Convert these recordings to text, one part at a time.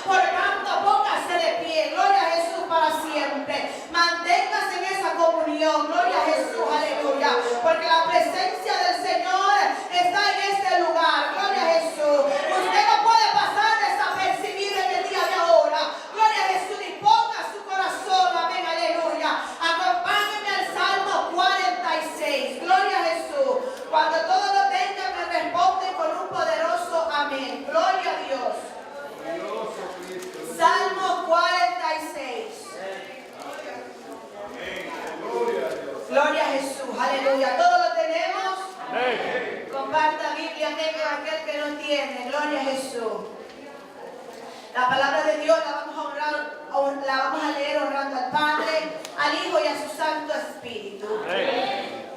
Por tanto, póngase de pie, gloria a Jesús, para siempre. Manténgase en esa comunión, gloria a Jesús, aleluya. Porque la presencia del Señor está en este lugar, gloria a Jesús. Usted no puede pasar desapercibido en el día de ahora, gloria a Jesús. Disponga su corazón, amén, aleluya. Acompáñeme al Salmo 46, gloria a Jesús. Cuando todo lo tengan, me responde con un poderoso amén, gloria a Dios. Salmo 46. Gloria a Jesús, aleluya. ¿Todo lo tenemos? Comparta Biblia, tenga aquel que no tiene, gloria a Jesús. La palabra de Dios la vamos a honrar, la vamos a leer honrando al Padre, al Hijo y a su Santo Espíritu.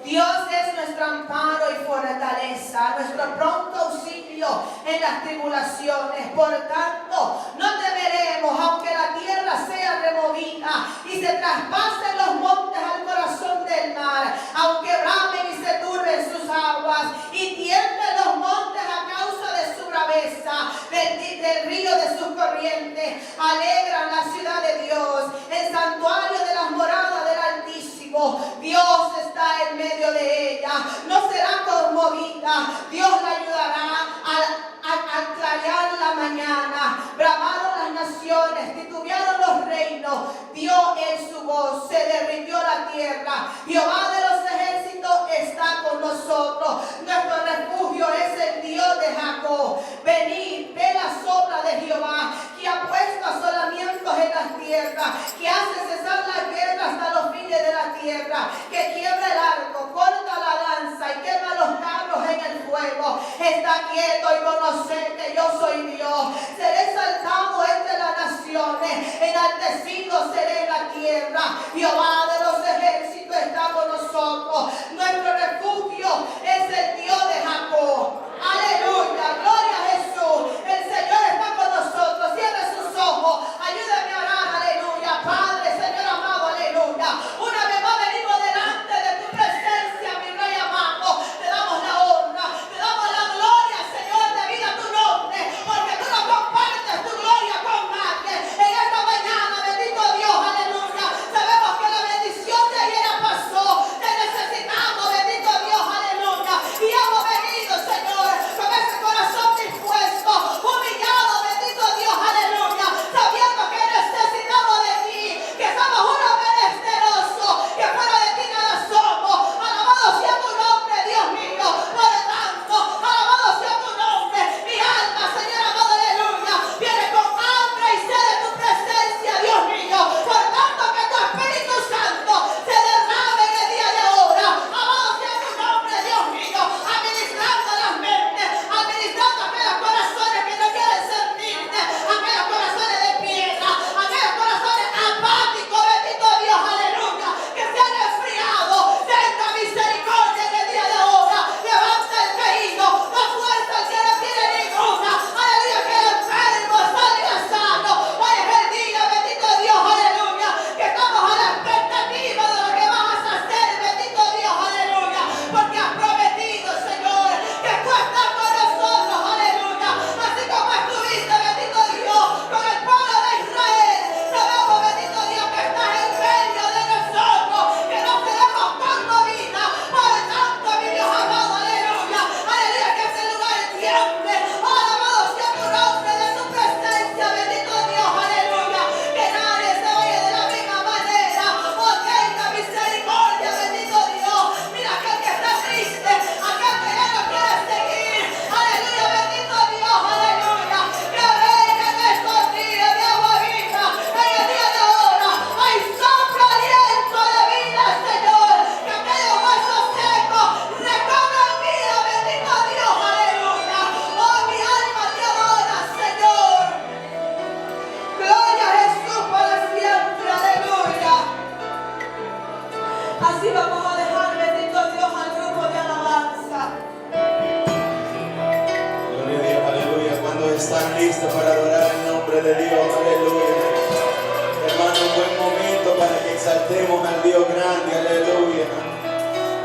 Dios es nuestro amparo y fortaleza, nuestro pronto auxilio en las tribulaciones. Por tanto, no temeremos, aunque la tierra sea removida y se traspasen los montes al corazón del mar, aunque bramen y se turben sus aguas y tiemblen los montes a causa de su braveza, del río de sus corrientes. Alegran la ciudad de Dios, el santuario de las moradas del Altísimo. Dios está en medio de ella, no será conmovida. Dios la ayudará a clarear la mañana. Bramaron las naciones, titubearon los reinos. Dio él su voz, se derritió la tierra. Jehová de los ejércitos está con nosotros. Nuestro refugio es el Dios de Jacob. Venid, ve la sombra de Jehová, que ha puesto asolamientos en las tierras, que hace cesar la guerra hasta los fines de la tierra, que quiebra el arco, corta la lanza y quema los carros en el fuego. Está quieto y conocer que yo soy Dios. Seré exaltado entre las naciones, enaltecido seré en la tierra. Jehová de los ejércitos está con nosotros. Nuestro refugio es el Dios de Jacob. Aleluya, gloria a Jesús. El Señor está con nosotros. Cierre sus ojos, ayúdame a orar, aleluya. Padre, Señor amado, aleluya. Una vez más venimos delante de tu presencia, mi Rey amado. Te damos la honra, te damos la gloria, Señor, debido a tu nombre, porque tú no compartes tu gloria con nadie. En esta mañana, bendito Dios, aleluya. Sabemos que la bendición de ayer pasó. Te necesitamos, bendito Dios, aleluya. Y hemos venido, Señor, con ese corazón dispuesto, humillado, bendito Dios, aleluya, sabiendo que necesitamos de ti, que somos unos menesterosos, que fuera de ti nada somos. Alabado sea tu nombre, Dios mío. Por tanto, alabado sea tu nombre. Mi alma, Señor amado, aleluya, viene con hambre y sed de tu presencia, Dios mío. Por tanto, que tu Espíritu Santo se derrame en el día de ahora. Alabado sea tu nombre, Dios mío, administrando las mentes, administrando aquellos corazones que no quieren sentirte, aquellos corazones de piedra, aquellos corazones apáticos, bendito Dios, aleluya, que se han enfriado. Tenga misericordia en el día de ahora. Levanta el caído, no fuerza al que no tiene ninguna. Aleluya, que el enfermo salga sano. Hoy es el día, bendito Dios, aleluya, que estamos a la expectativa de lo que vas a hacer, bendito Dios, aleluya, porque has prometido, Señor, que tú estás con nosotros, aleluya, así como estuviste, bendito Dios, con el pueblo de Israel. Sabemos, bendito Dios, que estás en medio de nosotros, que no seremos conmovidas. Por tanto, mi Dios amado, aleluya, aleluya, que ese lugar tiemble. Alabado sea tu nombre de tu presencia, bendito Dios, aleluya, que nadie se vaya de la misma manera. Oh, tenga misericordia, bendito Dios. Mira aquel que está triste, aquel que ya no quiere seguir, aleluya, bendito Dios, aleluya, que venga en estos días de agua viva. En el día de ahora hay soplo, aliento de vida, Señor, que aquellos huesos secos recobran vida, bendito Dios, aleluya. Oh, mi alma te adora, Señor. Gloria a Jesús para siempre, aleluya. Así vamos a dejar, bendito Dios, al grupo de alabanza. Gloria a Dios, aleluya. Cuando están listos para adorar el nombre de Dios, aleluya. Hermano, un buen momento para que exaltemos al Dios grande, aleluya.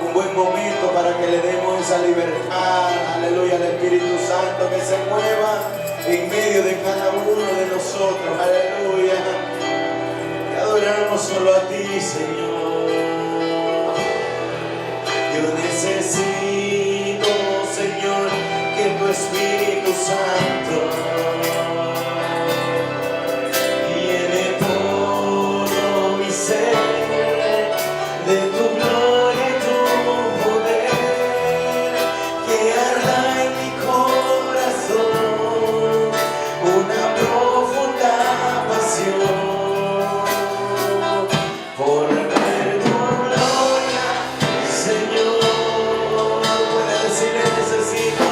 Un buen momento para que le demos esa libertad, aleluya, al Espíritu Santo que se mueva en medio de cada uno de nosotros. nosotros, aleluya. Te adoramos solo a ti, Señor. Yo necesito, Señor, que tu Espíritu Santo llene todo mi ser de tu gloria y tu poder, que arda en mi corazón una profunda pasión por ver tu gloria, Señor. Puede decirle necesito.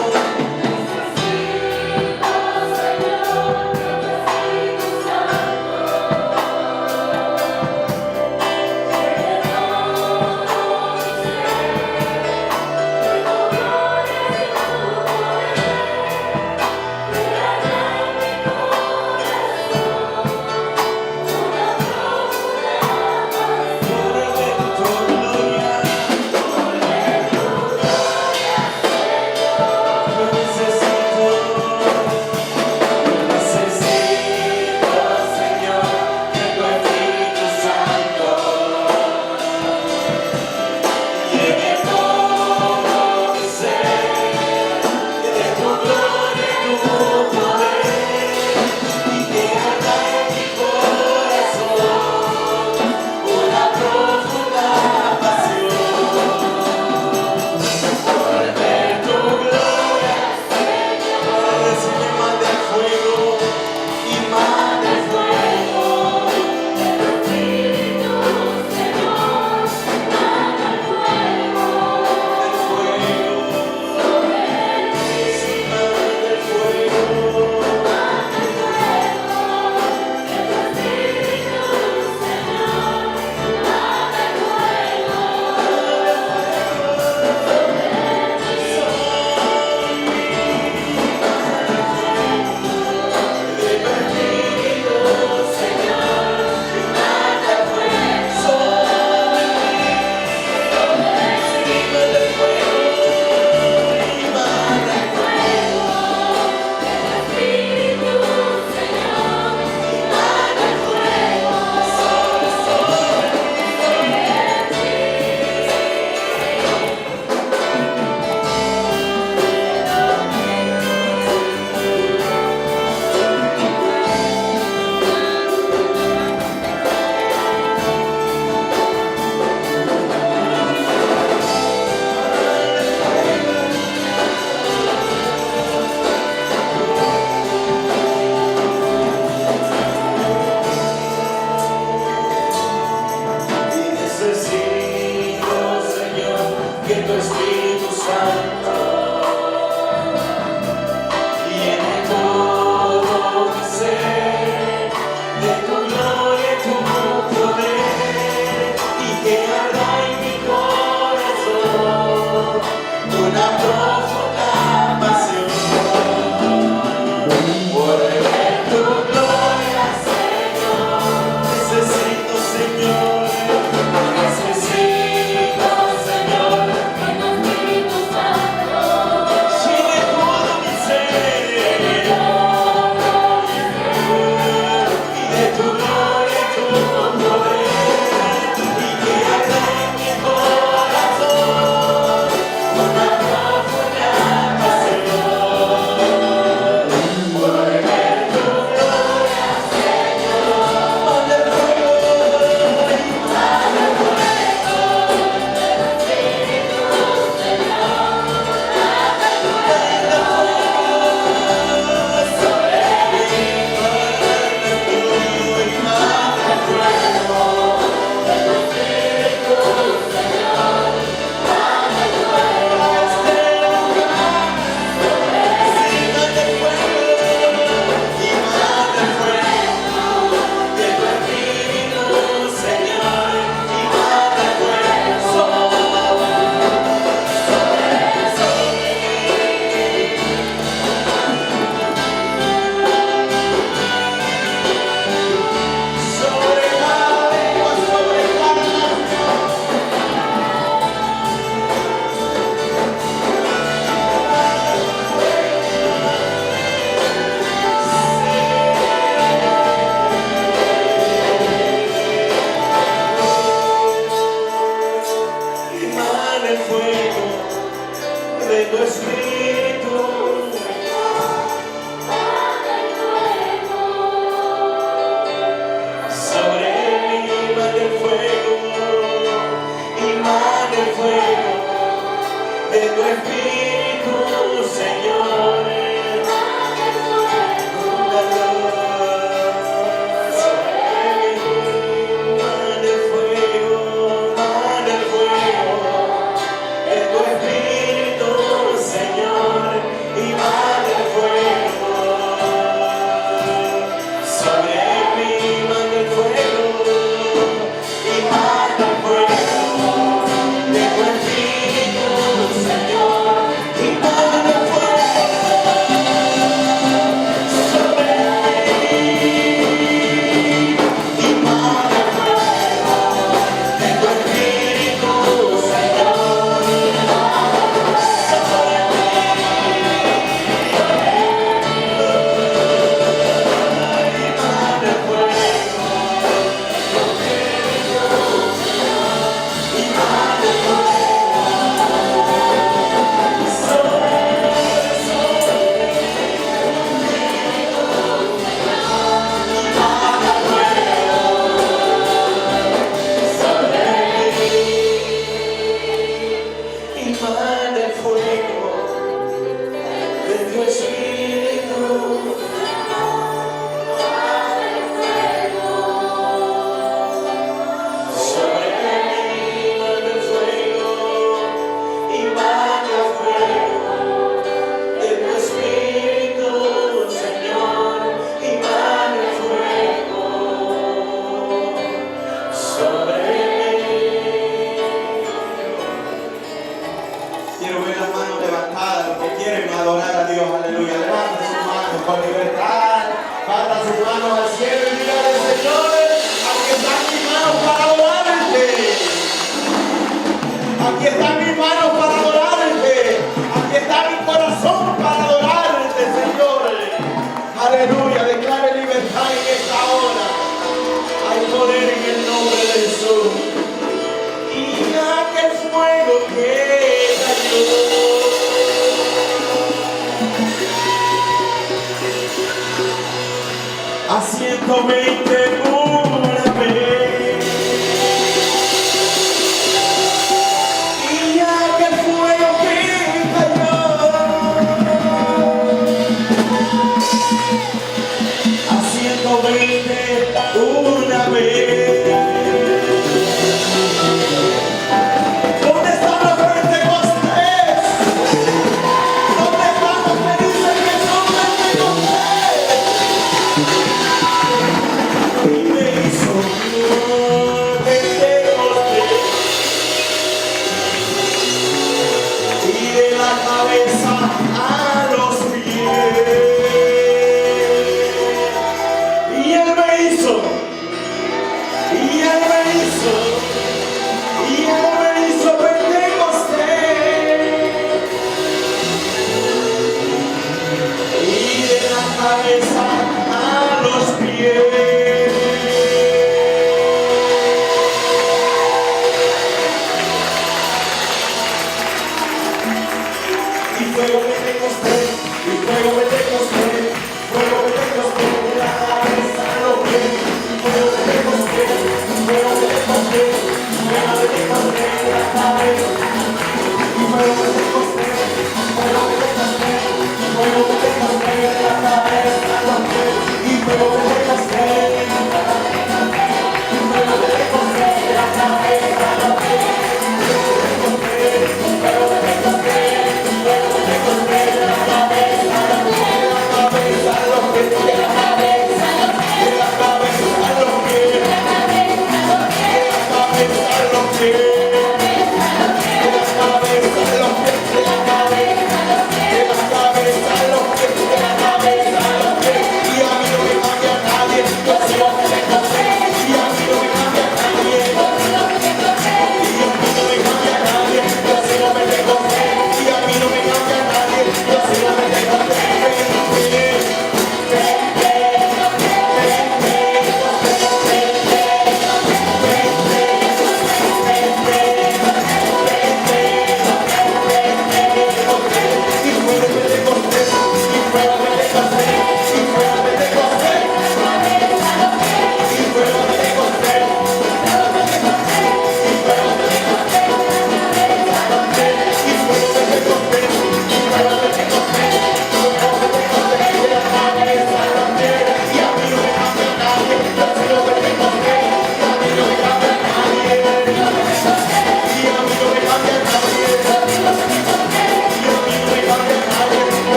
Amen.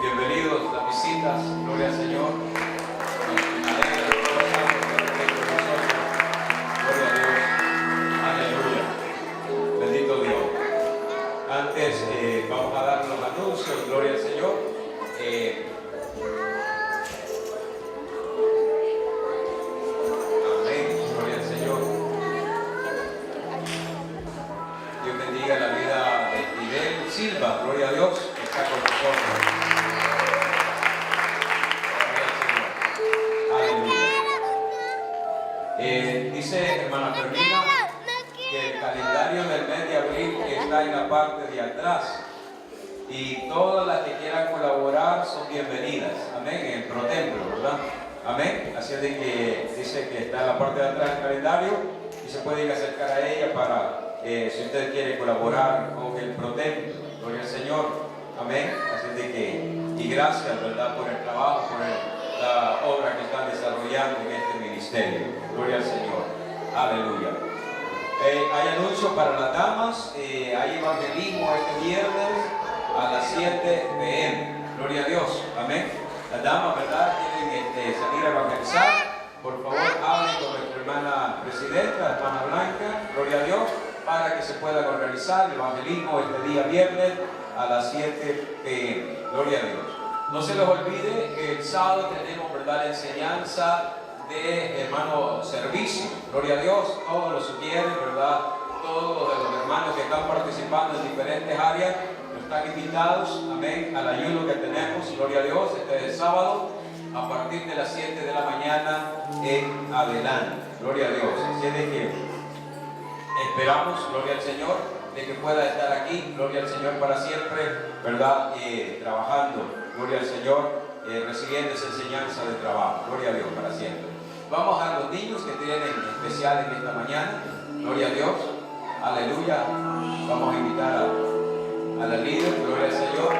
Bienvenidos las visitas, gloria al Señor. Me alegra de todo estar con nosotros. Gloria a Dios. Aleluya. Bendito Dios. Antes vamos a dar los anuncios, gloria al Señor. Amén, gloria al Señor. Dios bendiga la vida de Fidel Silva, gloria a Dios, que está con nosotros. Dice hermana Fermina que el calendario del mes de abril está en la parte de atrás y todas las que quieran colaborar son bienvenidas, amén, en el ProTemplo, ¿verdad? Amén, así es de que dice que está en la parte de atrás del calendario y se pueden acercar a ella para, si usted quiere colaborar con el ProTemplo, gloria al Señor, amén, así es de que, y gracias, ¿verdad?, por el trabajo, por la obra que están desarrollando en este ministerio, gloria al Señor. Aleluya. Hay anuncios para las damas, hay evangelismo este viernes a las 7 p.m. Gloria a Dios, amén. Las damas, ¿verdad?, quieren salir a evangelizar. Por favor, hablen con nuestra hermana presidenta, hermana Blanca, gloria a Dios, para que se pueda organizar el evangelismo este día viernes a las 7 p.m. Gloria a Dios. No se les olvide que el sábado tenemos, ¿verdad?, la enseñanza de hermano servicio, gloria a Dios, todos los sugieres, ¿verdad? Todos los hermanos que están participando en diferentes áreas están invitados, amén, al ayuno que tenemos, gloria a Dios, este es sábado, a partir de las 7 de la mañana en adelante, gloria a Dios. Así es de que esperamos, gloria al Señor, de que pueda estar aquí, gloria al Señor para siempre, ¿verdad? Trabajando, gloria al Señor, recibiendo esa enseñanza de trabajo, gloria a Dios para siempre. Vamos a los niños que tienen especial en esta mañana, gloria a Dios, aleluya. Vamos a invitar a la líder, gloria al Señor,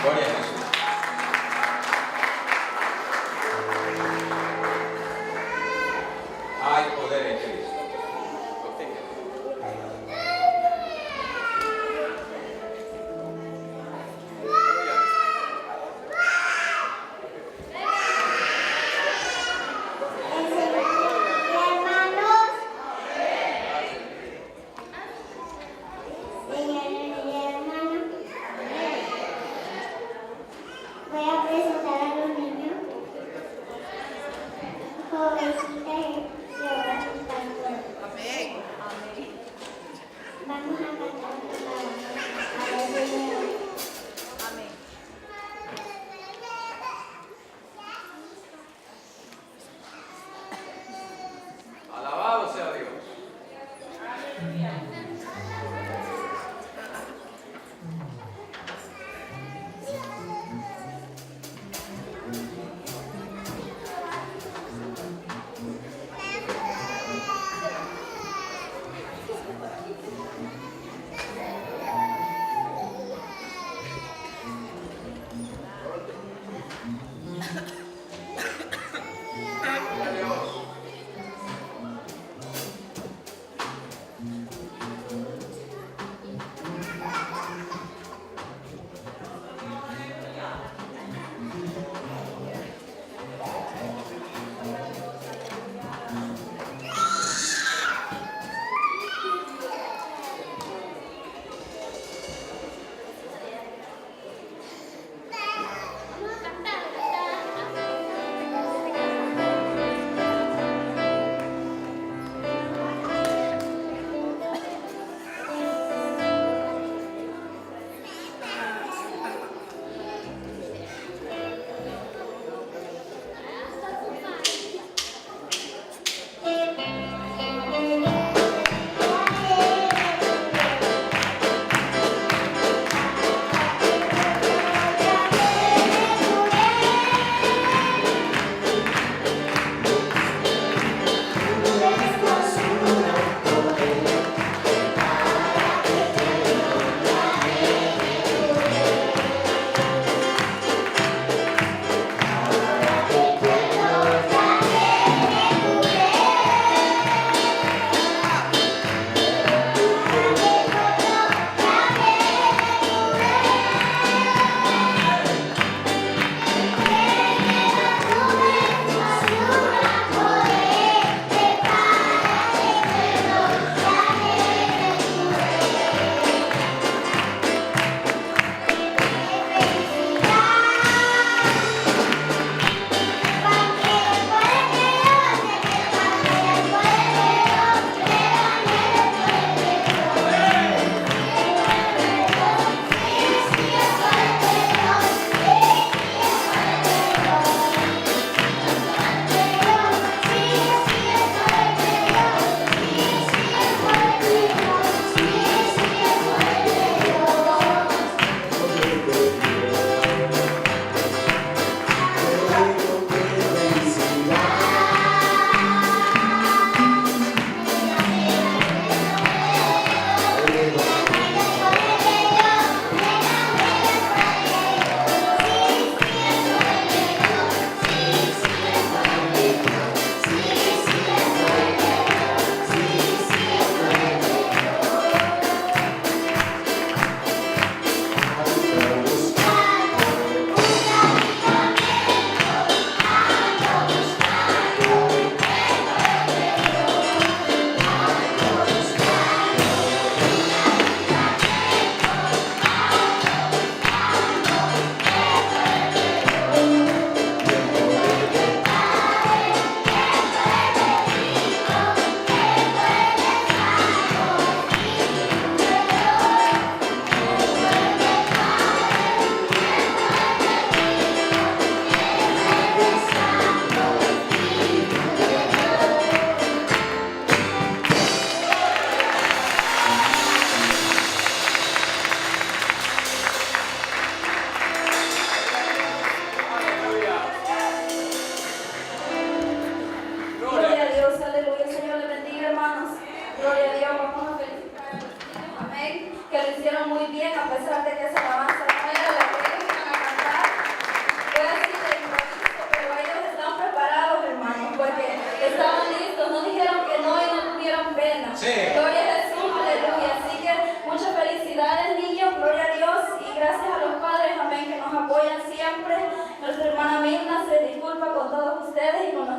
gloria a Jesús. Hay poder en Cristo. Hermanos,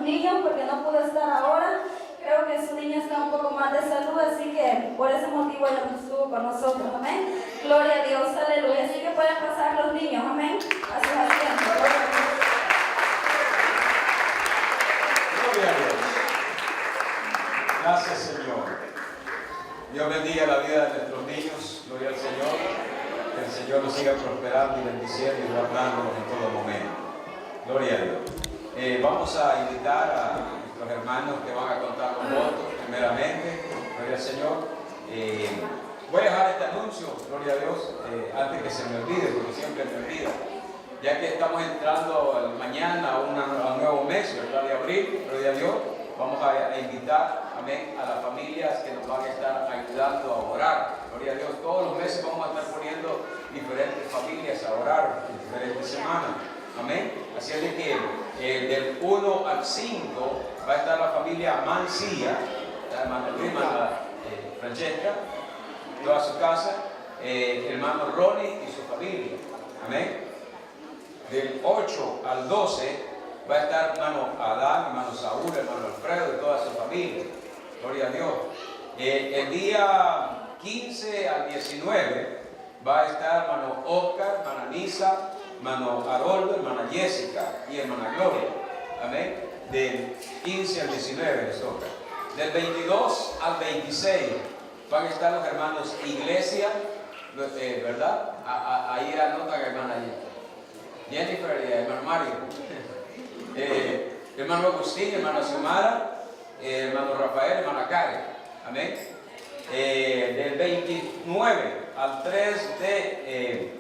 niños porque no pudo estar ahora. Creo que su niña está un poco mal de salud, así que por ese motivo ella no estuvo con nosotros, amén. Gloria a Dios, aleluya. Así que pueden pasar los niños, amén, a sus asientos. Gloria a Dios. Gracias, Señor. Dios bendiga la vida de nuestros niños. Gloria al Señor. Que el Señor los siga prosperando y bendiciendo y guardándolos en todo momento. Gloria a Dios. Vamos a invitar a nuestros hermanos que van a contar los votos, primeramente. Gloria al Señor. Voy a dejar este anuncio, gloria a Dios, antes que se me olvide, porque siempre me olvida. Ya que estamos entrando mañana a un nuevo mes, ¿verdad? De abril, gloria a Dios, vamos a invitar, amén, a las familias que nos van a estar ayudando a orar. Gloria a Dios, todos los meses vamos a estar poniendo diferentes familias a orar en diferentes semanas. Amén. Así es de que del 1 al 5 va a estar la familia Mancilla, la hermana Francesca, toda su casa, el hermano Ronnie y su familia. Amén. Del 8 al 12 va a estar hermano Adán, hermano Saúl, hermano Alfredo y toda su familia. Gloria a Dios. El día 15 al 19 va a estar hermano Oscar, hermana Nisa, hermano Haroldo, hermana Jessica y hermana Gloria. Amén. Del 15 al 19 les toca. Del 22 al 26 van a estar los hermanos Iglesia, ¿verdad? Ahí anotan hermana Jennifer y hermano Mario. Hermano Agustín, hermana Xiomara, hermano Rafael, hermana Karen. Amén. Del 29 al 3 de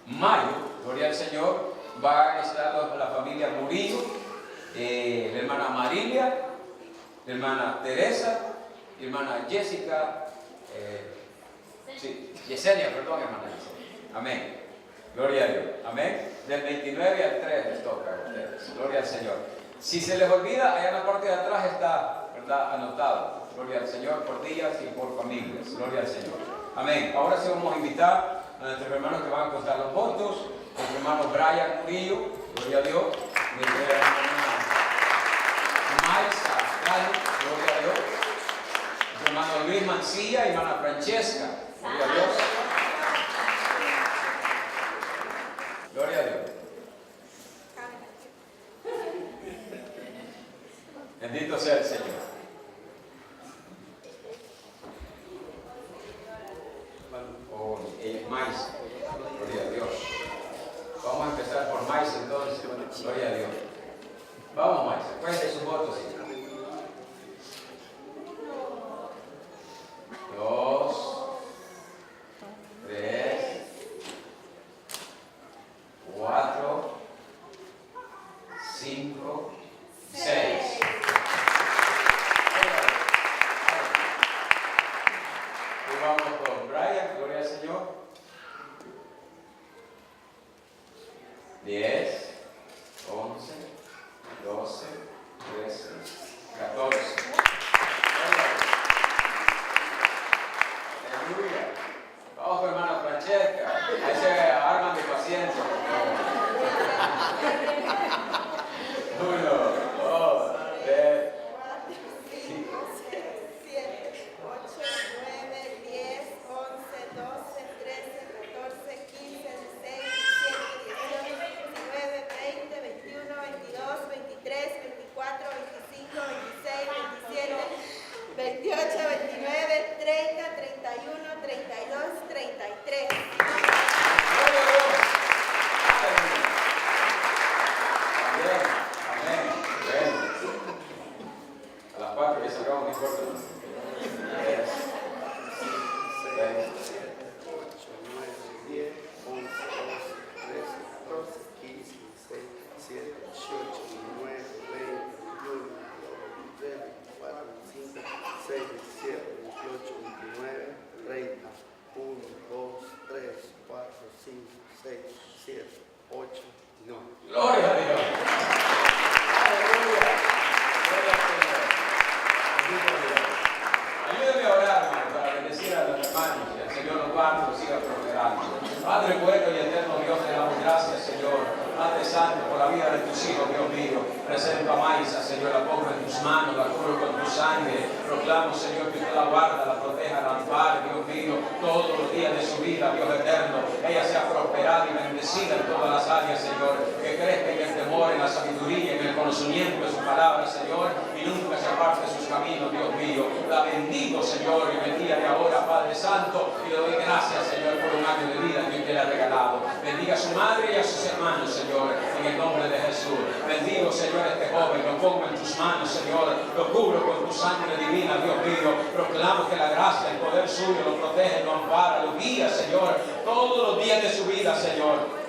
mayo, gloria al Señor, va a estar la familia Murillo, la hermana Marilia, la hermana Teresa, la hermana Jessica, Yesenia, perdón, hermana Yesenia. Amén. Gloria a Dios. Amén. Del 29 al 3 les toca a ustedes. Gloria al Señor. Si se les olvida, allá en la parte de atrás está, ¿verdad?, anotado. Gloria al Señor por días y por familias. Gloria al Señor. Amén. Ahora sí vamos a invitar a nuestros hermanos que van a contar los votos. Nuestro hermano Brian Murillo, gloria a Dios. Nuestra hermana Maisa Gali, gloria a Dios. Nuestro hermano Luis Mancilla y hermana Francesca, gloria a Dios. Gloria a Dios. Bendito sea el Señor. Oh, Mais, gloria a Dios. Vamos a empezar por Mais entonces, gloria a Dios. Vamos, Mais, cuente sus votos. 2, 3, 4, 5, 6. Y vamos con Brian, gloria al Señor. 10, 11, 12, 13, 14. Aleluya. Vamos con hermana Francesca. Ahí se arman de paciencia. 1, 2, 3, 7, 8, 9, 10, 11, 12, 13, 14, 15, 16, 17, 18, 19, 20, 21, 22, 23, 24, 25, 26, 27, 28, 29, 30, 31, 32, 33. Amén. A las 4 ya sacamos, no importa. 10, 11, 12, 13, 14, 15, 16, 17, 18, 19, 20, 21, 23, 24, 25, 26, 27, 28, 29, 30, 1, 2, 3, 4, 5, 6, 7, 8, 9. Gloria a Dios. Aleluya. Gloria al Señor. Bendito Dios. Ayúdeme a orar, hermano, para bendecir a los hermanos y el Señor los guarde y los siga prosperando. Padre bueno y eterno Dios, te damos gracias, Señor. Padre Santo, por la vida de tus hijos, Dios mío. Presento a Maisa, Señor, la pongo en tus manos, la cubro con tu sangre. Proclamo, Señor, que usted la guarda, la proteja, la ampare, Dios mío, todos los días de su vida, Dios eterno. Ella sea prosperada y bendecida en todas las áreas, Señor. Que crezca en el temor, en la sabiduría, en el conocimiento de su palabra, Señor, y nunca se aparte de sus caminos, Dios mío. La bendigo, Señor, en el día de ahora, Padre Santo, y le doy gracias, Señor, por un año de vida que usted le ha regalado. Bendiga a su madre y a sus hermanos, Señor, en el nombre de Jesús. Bendigo, Señor, a este joven, lo pongo en tus manos, Señor, lo cubro con tu sangre divina, Dios mío. Proclamo que la gracia, el poder suyo lo protege, lo ampara, lo guía, Señor, todos los días de su vida, Señor.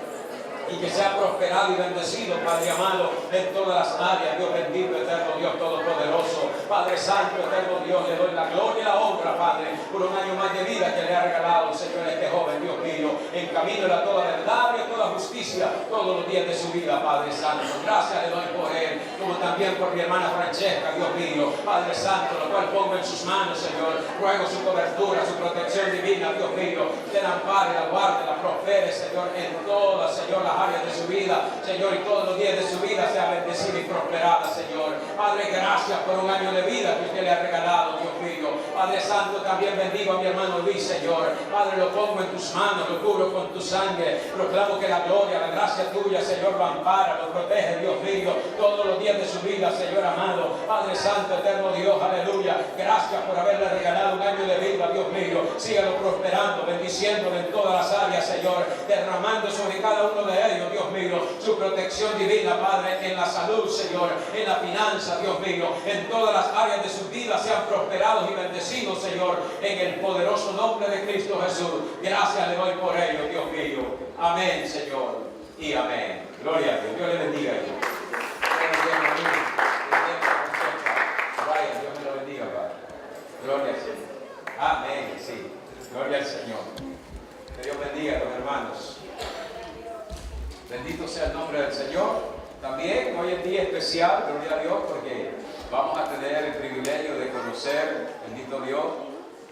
Y que sea prosperado y bendecido, Padre amado, en todas las áreas. Dios bendito, eterno Dios todopoderoso, Padre Santo, eterno Dios, le doy la gloria y la honra, Padre, por un año más de vida que le ha regalado, Señor, este joven, Dios mío. Encamínole a toda verdad y a toda justicia todos los días de su vida, Padre Santo. Gracias le doy por él, como también por mi hermana Francesca, Dios mío, Padre Santo, lo cual pongo en sus manos, Señor. Ruego su cobertura, su protección divina, Dios mío, que la ampare, la guarde, la prospere, Señor, en todas, Señor, las áreas de su vida, Señor, y todos los días de su vida sea bendecida y prosperada, Señor. Padre, gracias por un año de vida que usted le ha regalado, Dios mío. Padre Santo, también bendigo a mi hermano Luis, Señor. Padre, lo pongo en tus manos, lo cubro con tu sangre. Proclamo que la gloria, la gracia tuya, Señor, lo ampara, lo protege, Dios mío, todos los días de su vida, Señor amado. Padre Santo, eterno Dios, aleluya. Gracias por haberle regalado un año de vida, Dios mío. Sígalo prosperando, bendiciéndolo en todas las áreas, Señor, derramando sobre cada uno de ellos, Dios mío, su protección divina, Padre, en la salud, Señor, en la finanza, Dios mío, en todas las áreas de su vida sean prosperados y bendecidos, Señor, en el poderoso nombre de Cristo Jesús. Gracias le doy por ello, Dios mío. Amén, Señor, y amén. Gloria a Dios. Dios le bendiga. Dios me lo bendiga, Padre. Gloria al Señor. Amén, sí. Gloria al Señor. Que Dios bendiga a los hermanos. Bendito sea el nombre del Señor. También hoy es día especial, gloria a Dios, porque vamos a tener el privilegio de conocer, bendito Dios,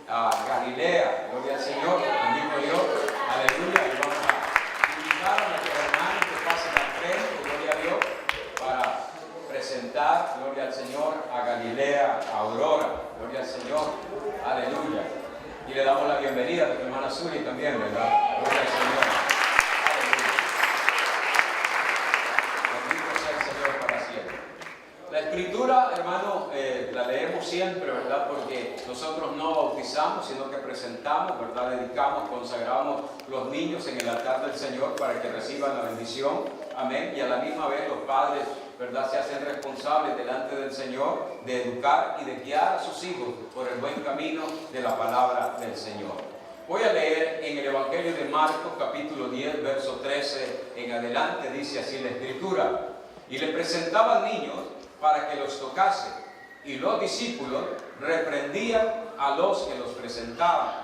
a Galilea. Gloria al Señor, bendito Dios, aleluya. Y vamos a invitar a nuestros hermanos que pasen al frente, gloria a Dios, para presentar, gloria al Señor, a Galilea, a Aurora, gloria al Señor, aleluya. Y le damos la bienvenida a tu hermana Suri también, ¿verdad? Gloria al Señor. La escritura, hermano, la leemos siempre, ¿verdad? Porque nosotros no bautizamos, sino que presentamos, ¿verdad? Dedicamos, consagramos los niños en el altar del Señor para que reciban la bendición. Amén. Y a la misma vez los padres, ¿verdad? Se hacen responsables delante del Señor de educar y de guiar a sus hijos por el buen camino de la palabra del Señor. Voy a leer en el Evangelio de Marcos, capítulo 10, verso 13 en adelante. Dice así la escritura: y le presentaban niños para que los tocase, y los discípulos reprendían a los que los presentaban.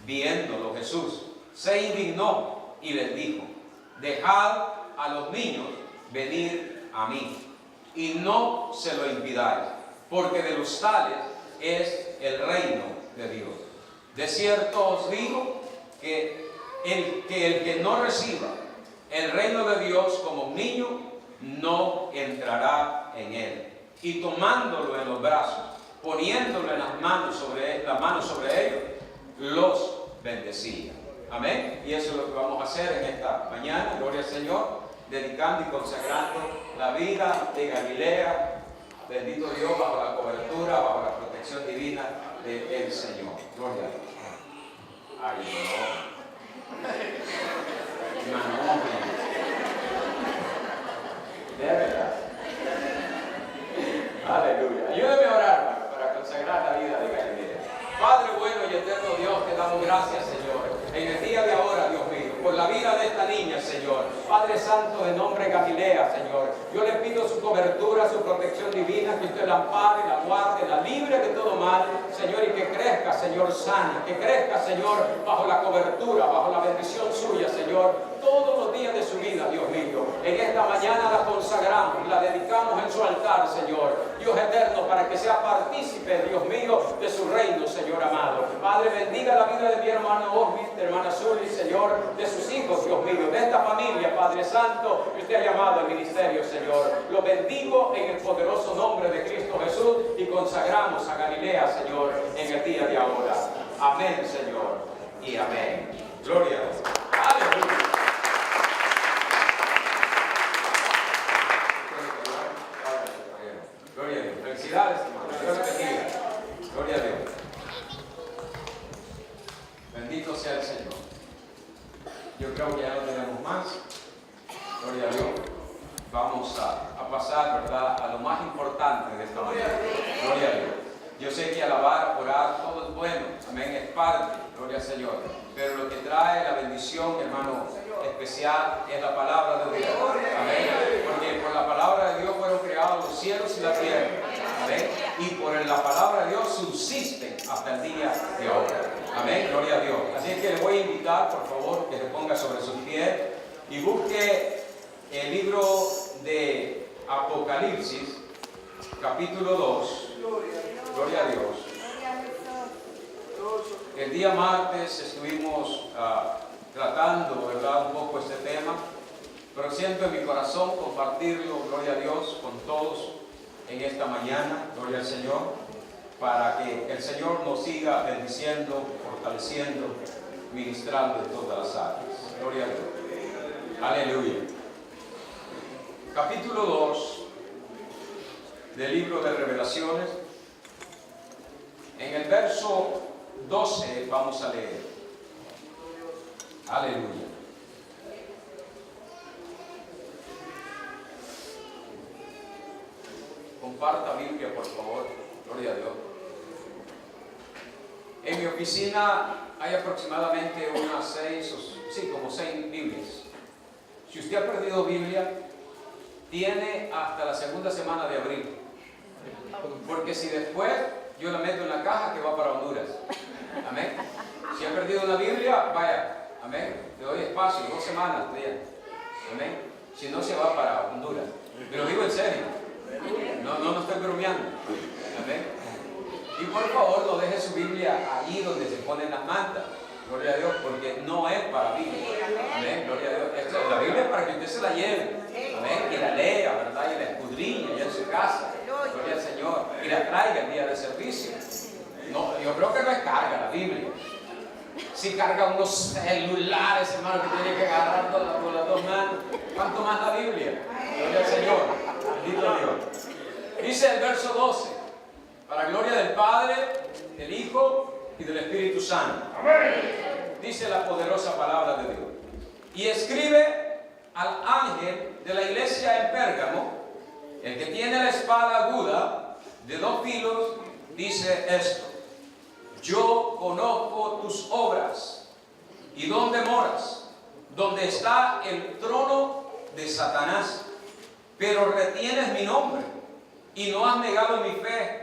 Viéndolo Jesús se indignó y les dijo: dejad a los niños venir a mí, y no se lo impidáis, porque de los tales es el reino de Dios. De cierto os digo que el que no reciba el reino de Dios como un niño, no entrará en él. Y tomándolo en los brazos, poniéndolo en las manos sobre ellos, los bendecía. Amén. Y eso es lo que vamos a hacer en esta mañana, gloria al Señor, dedicando y consagrando la vida de Galilea, bendito Dios, bajo la cobertura, bajo la protección divina del Señor. Gloria a Dios. Ay, no. De verdad. Aleluya. Ayúdame a orar, hermano, para consagrar la vida de Galilea. Padre bueno y eterno Dios, te damos gracias, Señor, en el día de ahora, Dios mío, por la vida de esta niña, Señor. Padre Santo, de nombre Galilea, Señor. Yo le pido su cobertura, su protección divina, que usted la ampare, la guarde, la libre de todo mal, Señor, y que crezca, Señor, sana, que crezca, Señor, bajo la cobertura, bajo la bendición suya, Señor, todos los días de su vida, Dios mío. En esta mañana la consagramos, la dedicamos en su altar, Señor, Dios eterno, para que sea partícipe, Dios mío, de su reino, Señor amado. Padre, bendiga la vida de mi hermano Osmi, de hermana Zuli, Señor, de sus hijos, Dios mío, de esta esta familia, Padre Santo, que usted ha llamado al ministerio, Señor. Lo bendigo en el poderoso nombre de Cristo Jesús y consagramos a Galilea, Señor, en el día de ahora. Amén, Señor, y amén. Gloria a Dios. Aleluya. Gloria a Dios. Felicidades, hermano. Dios te bendiga. Gloria a Dios. Bendito sea el Señor. Yo creo que ya no tenemos más. Gloria a Dios. Vamos a pasar, ¿verdad?, a lo más importante de esta mañana. Gloria a Dios. Yo sé que alabar, orar, todo es bueno. Amén, es parte. Gloria al Señor. Pero lo que trae la bendición, hermano, especial es la palabra de Dios. Amén. Porque por la palabra de Dios fueron creados los cielos y la tierra. Amén. Y por la palabra de Dios subsisten hasta el día de ahora. Amén. Gloria a Dios. Así es que le voy a invitar, por favor, que se ponga sobre sus pies y busque el libro de Apocalipsis, capítulo 2. Gloria a Dios. El día martes estuvimos tratando, ¿verdad?, un poco este tema, pero siento en mi corazón compartirlo, gloria a Dios, con todos en esta mañana, gloria al Señor, para que el Señor nos siga bendiciendo, fortaleciendo, ministrando en todas las áreas. Gloria a Dios. Aleluya. Capítulo 2 del libro de Revelaciones. En el verso 12 vamos a leer. Aleluya. Comparta Biblia, por favor. Gloria a Dios. En mi oficina hay aproximadamente unas 6 Biblias. Si usted ha perdido Biblia, tiene hasta la segunda semana de abril. Porque si después yo la meto en la caja que va para Honduras. Amén. Si ha perdido una Biblia, vaya. Amén. Le doy espacio, 2 semanas. Amén. Si no, se va para Honduras. Pero digo en serio. No estoy bromeando. Amén. Y por favor, no deje su Biblia allí donde se ponen las mantas. Gloria a Dios, porque no es para Biblia. Amén. Gloria a Dios. La Biblia es para que usted se la lleve. Amén. Y la lea, ¿verdad? Y la escudriñe allá en su casa. Gloria al Señor. Y la traiga el día de servicio. No, yo creo que no es carga la Biblia. Si carga unos celulares, hermano, que tiene que agarrar con las 2 manos. ¿Cuánto más la Biblia? Gloria al Señor. Bendito Dios. Dice el verso 12. Para gloria del Padre, del Hijo y del Espíritu Santo. Dice la poderosa palabra de Dios. Y escribe al ángel de la iglesia en Pérgamo, el que tiene la espada aguda de 2 filos, dice esto: yo conozco tus obras y dónde moras, donde está el trono de Satanás, pero retienes mi nombre y no has negado mi fe,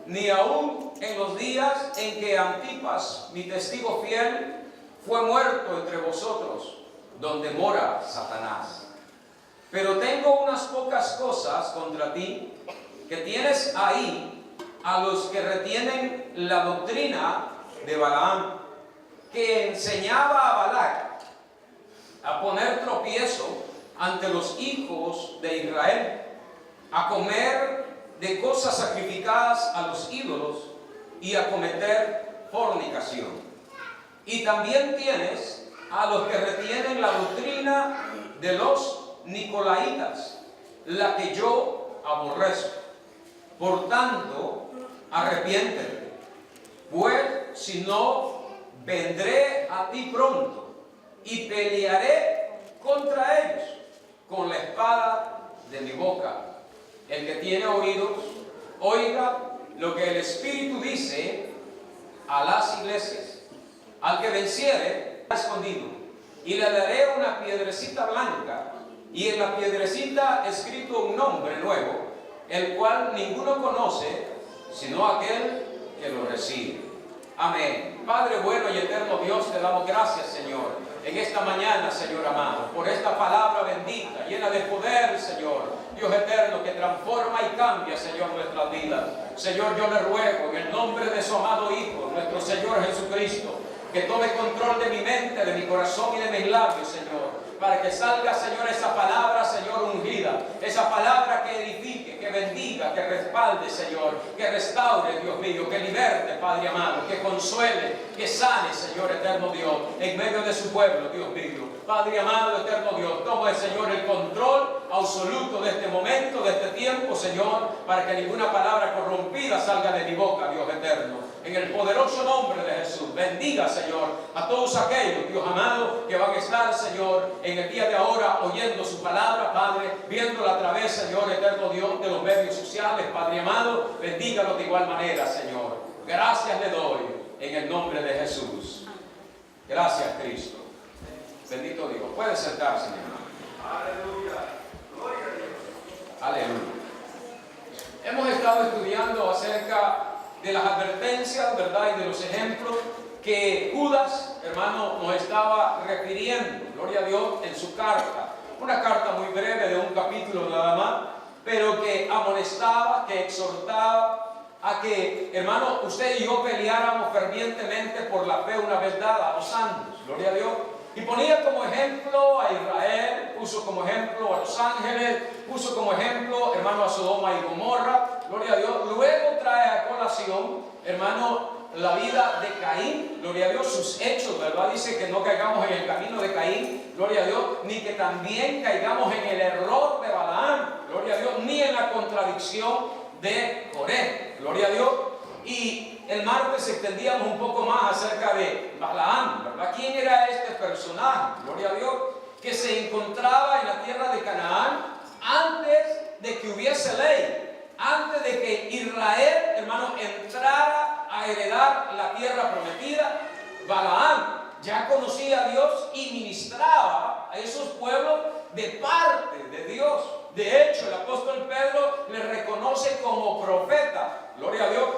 ni aún en los días en que Antipas, mi testigo fiel, fue muerto entre vosotros, donde mora Satanás. Pero tengo unas pocas cosas contra ti, que tienes ahí a los que retienen la doctrina de Balaam, que enseñaba a Balac a poner tropiezo ante los hijos de Israel, a comer de cosas sacrificadas a los ídolos y a cometer fornicación. Y también tienes a los que retienen la doctrina de los Nicolaitas, la que yo aborrezco. Por tanto, arrepiéntete, pues si no, vendré a ti pronto y pelearé contra ellos con la espada de mi boca. El que tiene oídos, oiga lo que el Espíritu dice a las iglesias. Al que venciere, escondido, y le daré una piedrecita blanca, y en la piedrecita escrito un nombre nuevo, el cual ninguno conoce, sino aquel que lo recibe. Amén. Padre bueno y eterno Dios, te damos gracias, Señor, en esta mañana, Señor amado, por esta palabra bendita, llena de poder, Señor, Dios eterno, que transforma y cambia, Señor, nuestras vidas. Señor, yo le ruego en el nombre de su amado Hijo, nuestro Señor Jesucristo, que tome control de mi mente, de mi corazón y de mis labios, Señor. para que salga, Señor, esa palabra, Señor, ungida, esa palabra que edifique, que bendiga, que respalde, Señor, que restaure, Dios mío, que liberte, Padre amado, que consuele, que sane, Señor eterno Dios, en medio de su pueblo, Dios mío. Padre amado, eterno Dios, toma, Señor, el control absoluto de este momento, de este tiempo, Señor, para que ninguna palabra corrompida salga de mi boca, Dios eterno. En el poderoso nombre de Jesús, bendiga, Señor, a todos aquellos, Dios amado, que van a estar, Señor, en el día de ahora oyendo su palabra, Padre, viéndola a través, Señor, eterno Dios, de los medios sociales, Padre amado, bendígalos de igual manera, Señor. Gracias le doy en el nombre de Jesús. Gracias, Cristo. Bendito Dios. Puede sentarse, mi hermano. Aleluya. Gloria a Dios. Aleluya. Hemos estado estudiando acerca de las advertencias, ¿verdad? Y de los ejemplos que Judas, hermano, nos estaba refiriendo, gloria a Dios, en su carta. Una carta muy breve de un capítulo nada más, pero que amonestaba, que exhortaba a que, hermano, usted y yo peleáramos fervientemente por la fe una vez dada a los santos, gloria a Dios. Y ponía como ejemplo a Israel, puso como ejemplo a los ángeles, puso como ejemplo, hermano, a Sodoma y Gomorra, gloria a Dios. Luego trae a colación, hermano, la vida de Caín, gloria a Dios, sus hechos, ¿verdad? Dice que no caigamos en el camino de Caín, gloria a Dios, ni que también caigamos en el error de Balaam, gloria a Dios, ni en la contradicción de Coré, gloria a Dios. Y el martes extendíamos un poco más acerca de Balaam, ¿verdad? ¿Quién era este personaje? Gloria a Dios, que se encontraba en la tierra de Canaán antes de que hubiese ley, antes de que Israel, hermano, entrara a heredar la tierra prometida. Balaam ya conocía a Dios y ministraba a esos pueblos de parte de Dios. De hecho, el apóstol Pedro le reconoce como profeta, gloria a Dios.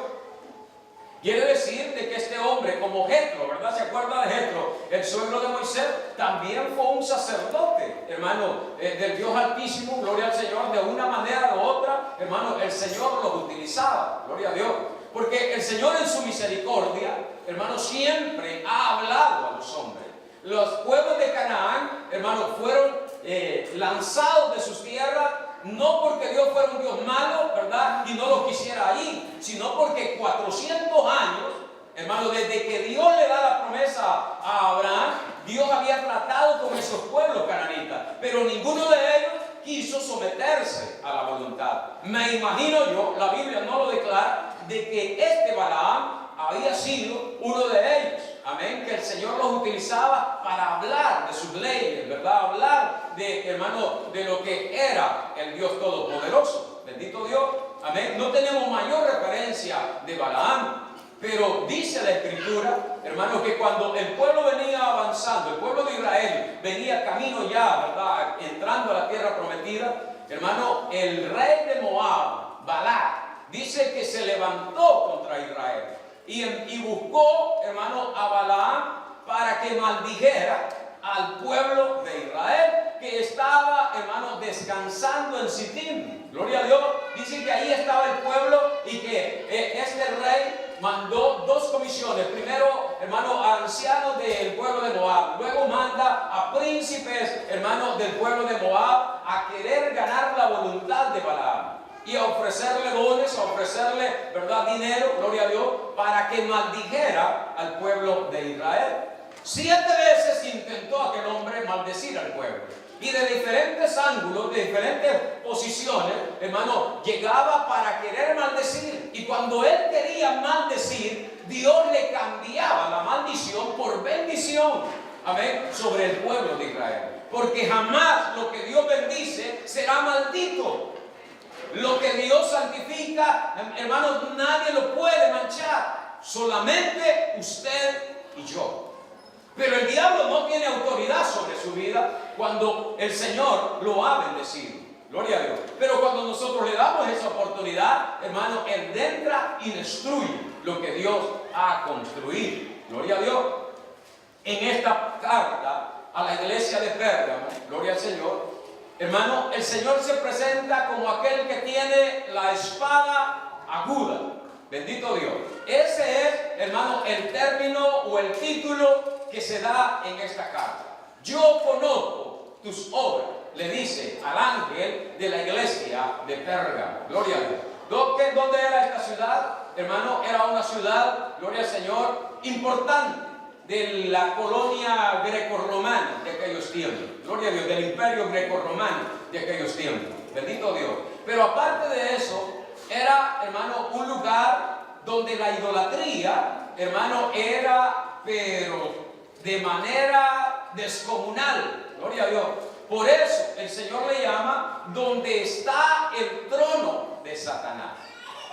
Quiere decir de que este hombre, como Jetro, ¿verdad? ¿Se acuerda de Jetro? El suegro de Moisés también fue un sacerdote, hermano, del Dios Altísimo, gloria al Señor. De una manera u otra, hermano, el Señor los utilizaba, gloria a Dios. Porque el Señor en su misericordia, hermano, siempre ha hablado a los hombres. Los pueblos de Canaán, hermano, fueron lanzados de sus tierras, no porque Dios fuera un Dios malo, ¿verdad? Y no los quisiera ahí, sino porque 400 años, hermano, desde que Dios le da la promesa a Abraham, Dios había tratado con esos pueblos cananitas, pero ninguno de ellos quiso someterse a la voluntad. Me imagino yo, la Biblia no lo declara, de que este Balaam había sido uno de ellos. Amén, que el Señor los utilizaba para hablar de sus leyes, ¿verdad? Hablar de, hermano, de lo que era el Dios Todopoderoso. Bendito Dios. Amén. No tenemos mayor referencia de Balaam, pero dice la Escritura, hermano, que cuando el pueblo venía avanzando, el pueblo de Israel venía camino ya, ¿verdad? Entrando a la tierra prometida, hermano, el rey de Moab, Balac, dice que se levantó contra Israel. Y buscó, hermano, a Balaam para que maldijera al pueblo de Israel que estaba, hermano, descansando en Sittim. Gloria a Dios. Dice que ahí estaba el pueblo y que este rey mandó dos comisiones. Primero, hermano, a ancianos del pueblo de Moab. Luego manda a príncipes, hermanos, del pueblo de Moab a querer ganar la voluntad de Balaam. Y a ofrecerle dones, a ofrecerle, ¿verdad?, dinero, gloria a Dios, para que maldijera al pueblo de Israel. 7 veces intentó aquel hombre maldecir al pueblo. Y de diferentes ángulos, de diferentes posiciones, hermano, llegaba para querer maldecir. Y cuando él quería maldecir, Dios le cambiaba la maldición por bendición. Amén, sobre el pueblo de Israel. Porque jamás lo que Dios bendice será maldito. Lo que Dios santifica, hermanos, nadie lo puede manchar, solamente usted y yo. Pero el diablo no tiene autoridad sobre su vida cuando el Señor lo ha bendecido. Gloria a Dios. Pero cuando nosotros le damos esa oportunidad, hermano, Él entra y destruye lo que Dios ha construido. Gloria a Dios. En esta carta a la iglesia de Pérgamo, gloria al Señor, hermano, el Señor se presenta como aquel que tiene la espada aguda. Bendito Dios. Ese es, hermano, el término o el título que se da en esta carta. Yo conozco tus obras, le dice al ángel de la iglesia de Pérgamo. Gloria a Dios. ¿Dónde era esta ciudad? Hermano, era una ciudad, gloria al Señor, importante de la colonia grecorromana de aquellos tiempos. Gloria a Dios, del imperio grecorromano de aquellos tiempos. Bendito Dios. Pero aparte de eso, era, hermano, un lugar donde la idolatría, hermano, era, pero de manera descomunal. Gloria a Dios. Por eso el Señor le llama donde está el trono de Satanás.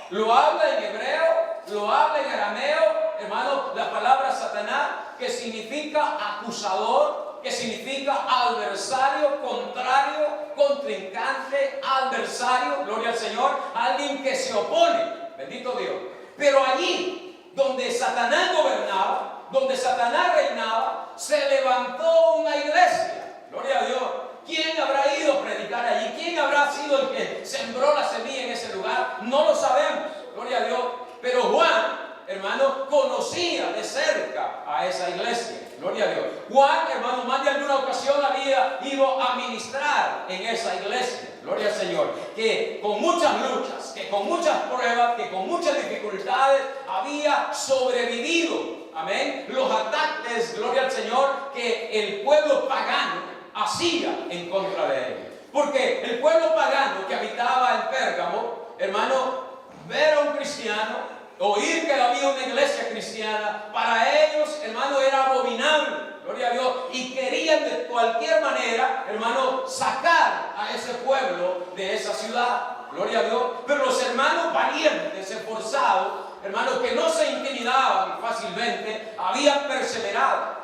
Lo habla en hebreo, lo habla en arameo, hermano, la palabra Satanás, que significa acusador, que significa adversario, contrario, contrincante, adversario, gloria al Señor, alguien que se opone, bendito Dios. Pero allí donde Satanás gobernaba, donde Satanás reinaba, se levantó una iglesia, gloria a Dios. ¿Quién habrá ido a predicar allí? ¿Quién habrá sido el que sembró la semilla en ese lugar? No lo sabemos, gloria a Dios. Pero Juan, hermano, conocía de cerca a esa iglesia, gloria a Dios. Juan, hermano, más de alguna ocasión había ido a ministrar en esa iglesia, gloria al Señor. Que con muchas luchas, que con muchas pruebas, que con muchas dificultades había sobrevivido, amén, los ataques, gloria al Señor, que el pueblo pagano hacía en contra de él. Porque el pueblo pagano que habitaba en Pérgamo, hermano, ver a un cristiano, oír que había una iglesia cristiana, para ellos, hermano, era abominable, gloria a Dios, y querían de cualquier manera, hermano, sacar a ese pueblo de esa ciudad, gloria a Dios. Pero los hermanos valientes, esforzados, hermanos, que no se intimidaban fácilmente, habían perseverado.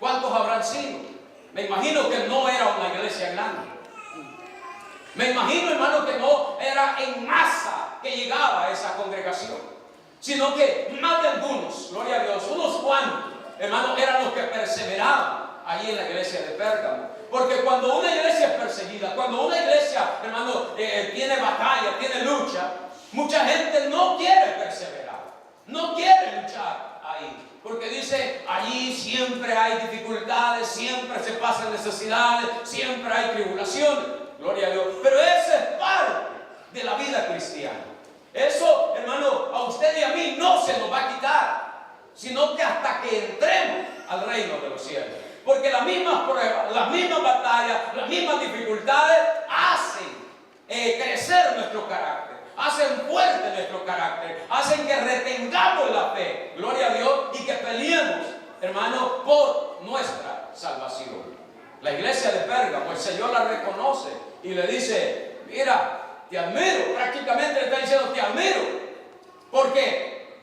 ¿Cuántos habrán sido? Me imagino que no era una iglesia grande. Me imagino, hermano, que no era en masa que llegaba a esa congregación, sino que más de algunos, gloria a Dios, unos cuantos, hermano, eran los que perseveraban allí en la iglesia de Pérgamo. Porque cuando una iglesia es perseguida, cuando una iglesia, hermano, tiene batalla, tiene lucha, mucha gente no quiere perseverar, no quiere luchar ahí. Porque dice, allí siempre hay dificultades, siempre se pasan necesidades, siempre hay tribulaciones. Gloria a Dios. Pero eso es parte de la vida cristiana. Eso, hermano, a usted y a mí no se nos va a quitar, sino que hasta que entremos al reino de los cielos. Porque las mismas pruebas, las mismas batallas, las mismas dificultades hacen crecer nuestro carácter, hacen fuerte nuestro carácter, hacen que retengamos la fe, gloria a Dios, y que peleemos, hermano, por nuestra salvación. La iglesia de Pérgamo, el Señor la reconoce y le dice, mira, te admiro, prácticamente le está diciendo, te admiro, porque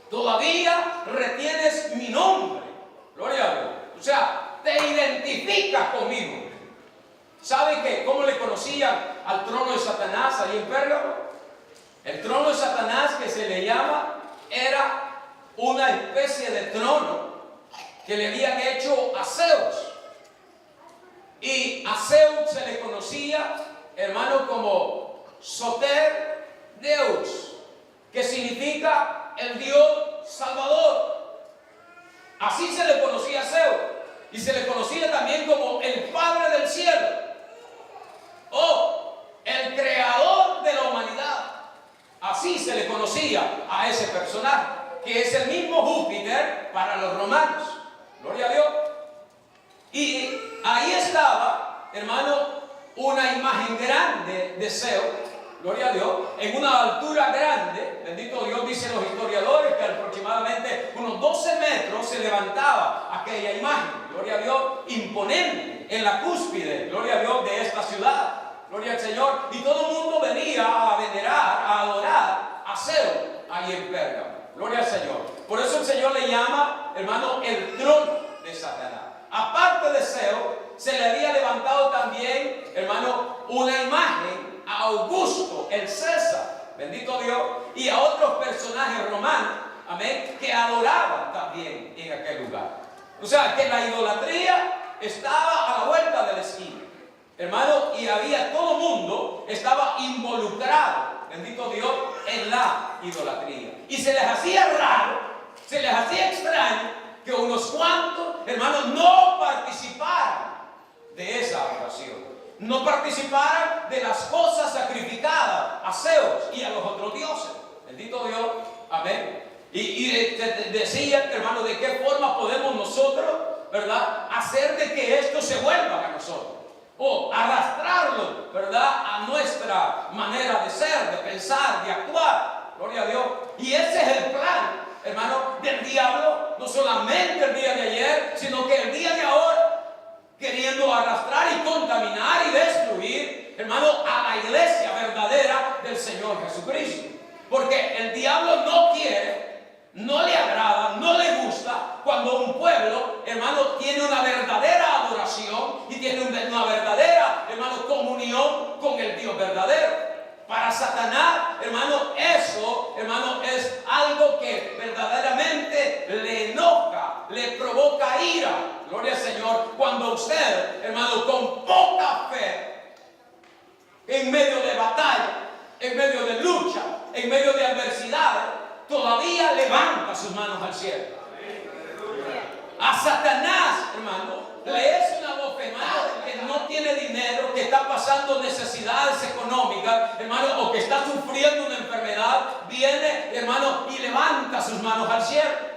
todavía retienes mi nombre, gloria a Dios, o sea, te identificas conmigo. ¿Sabe qué? ¿Cómo le conocían al trono de Satanás ahí en Pérgamo? El trono de Satanás, que se le llama, era una especie de trono que le habían hecho a Zeus. Y a Zeus se le conocía, hermano, como Soter Deus, que significa el Dios Salvador. Así se le conocía a Zeus. Y se le conocía también como el Padre del cielo, o el creador de la humanidad. Así se le conocía a ese personaje, que es el mismo Júpiter para los romanos. Gloria a Dios. Y ahí estaba, hermano, una imagen grande de Zeus, gloria a Dios, en una altura grande. Bendito Dios, dicen los historiadores que aproximadamente unos 12 metros se levantaba aquella imagen, gloria a Dios, imponente, en la cúspide, gloria a Dios, de esta ciudad. Gloria al Señor. Y todo el mundo venía a venerar, a adorar a Zeus ahí en Pérgamo. Gloria al Señor. Por eso el Señor le llama, hermano, el trono de Satanás. Aparte de Zeus, se le había levantado también, hermano, una imagen a Augusto, el César. Bendito Dios. Y a otros personajes romanos, amén, que adoraban también en aquel lugar. O sea, que la idolatría estaba a la vuelta de la esquina, hermano, y había, todo mundo estaba involucrado, bendito Dios, en la idolatría. Y se les hacía raro, se les hacía extraño que unos cuantos, hermanos, no participaran de esa no participaran de las cosas sacrificadas a Zeus y a los otros dioses. Bendito Dios, amén. Y decían, hermano, de qué forma podemos nosotros, ¿verdad?, hacer de que esto se vuelva a nosotros, o arrastrarlo, ¿verdad?, a nuestra manera de ser, de pensar, de actuar. Gloria a Dios. Y ese es el plan, hermano, del diablo, no solamente el día de ayer, sino que el día de ahora, queriendo arrastrar y contaminar y destruir, hermano, a la iglesia verdadera del Señor Jesucristo. Porque el diablo no quiere, no le agrada, no le gusta cuando un pueblo, hermano, tiene una verdadera adoración y tiene una verdadera, hermano, comunión con el Dios verdadero. Para Satanás, hermano, eso, hermano, es algo que verdaderamente le enoja, le provoca ira. Gloria al Señor. Cuando usted, hermano, con poca fe, en medio de batalla, en medio de lucha, en medio de adversidades, todavía levanta sus manos al cielo. A Satanás, hermano, le es una bofetada que no tiene dinero, que está pasando necesidades económicas, hermano, o que está sufriendo una enfermedad, viene, hermano, y levanta sus manos al cielo.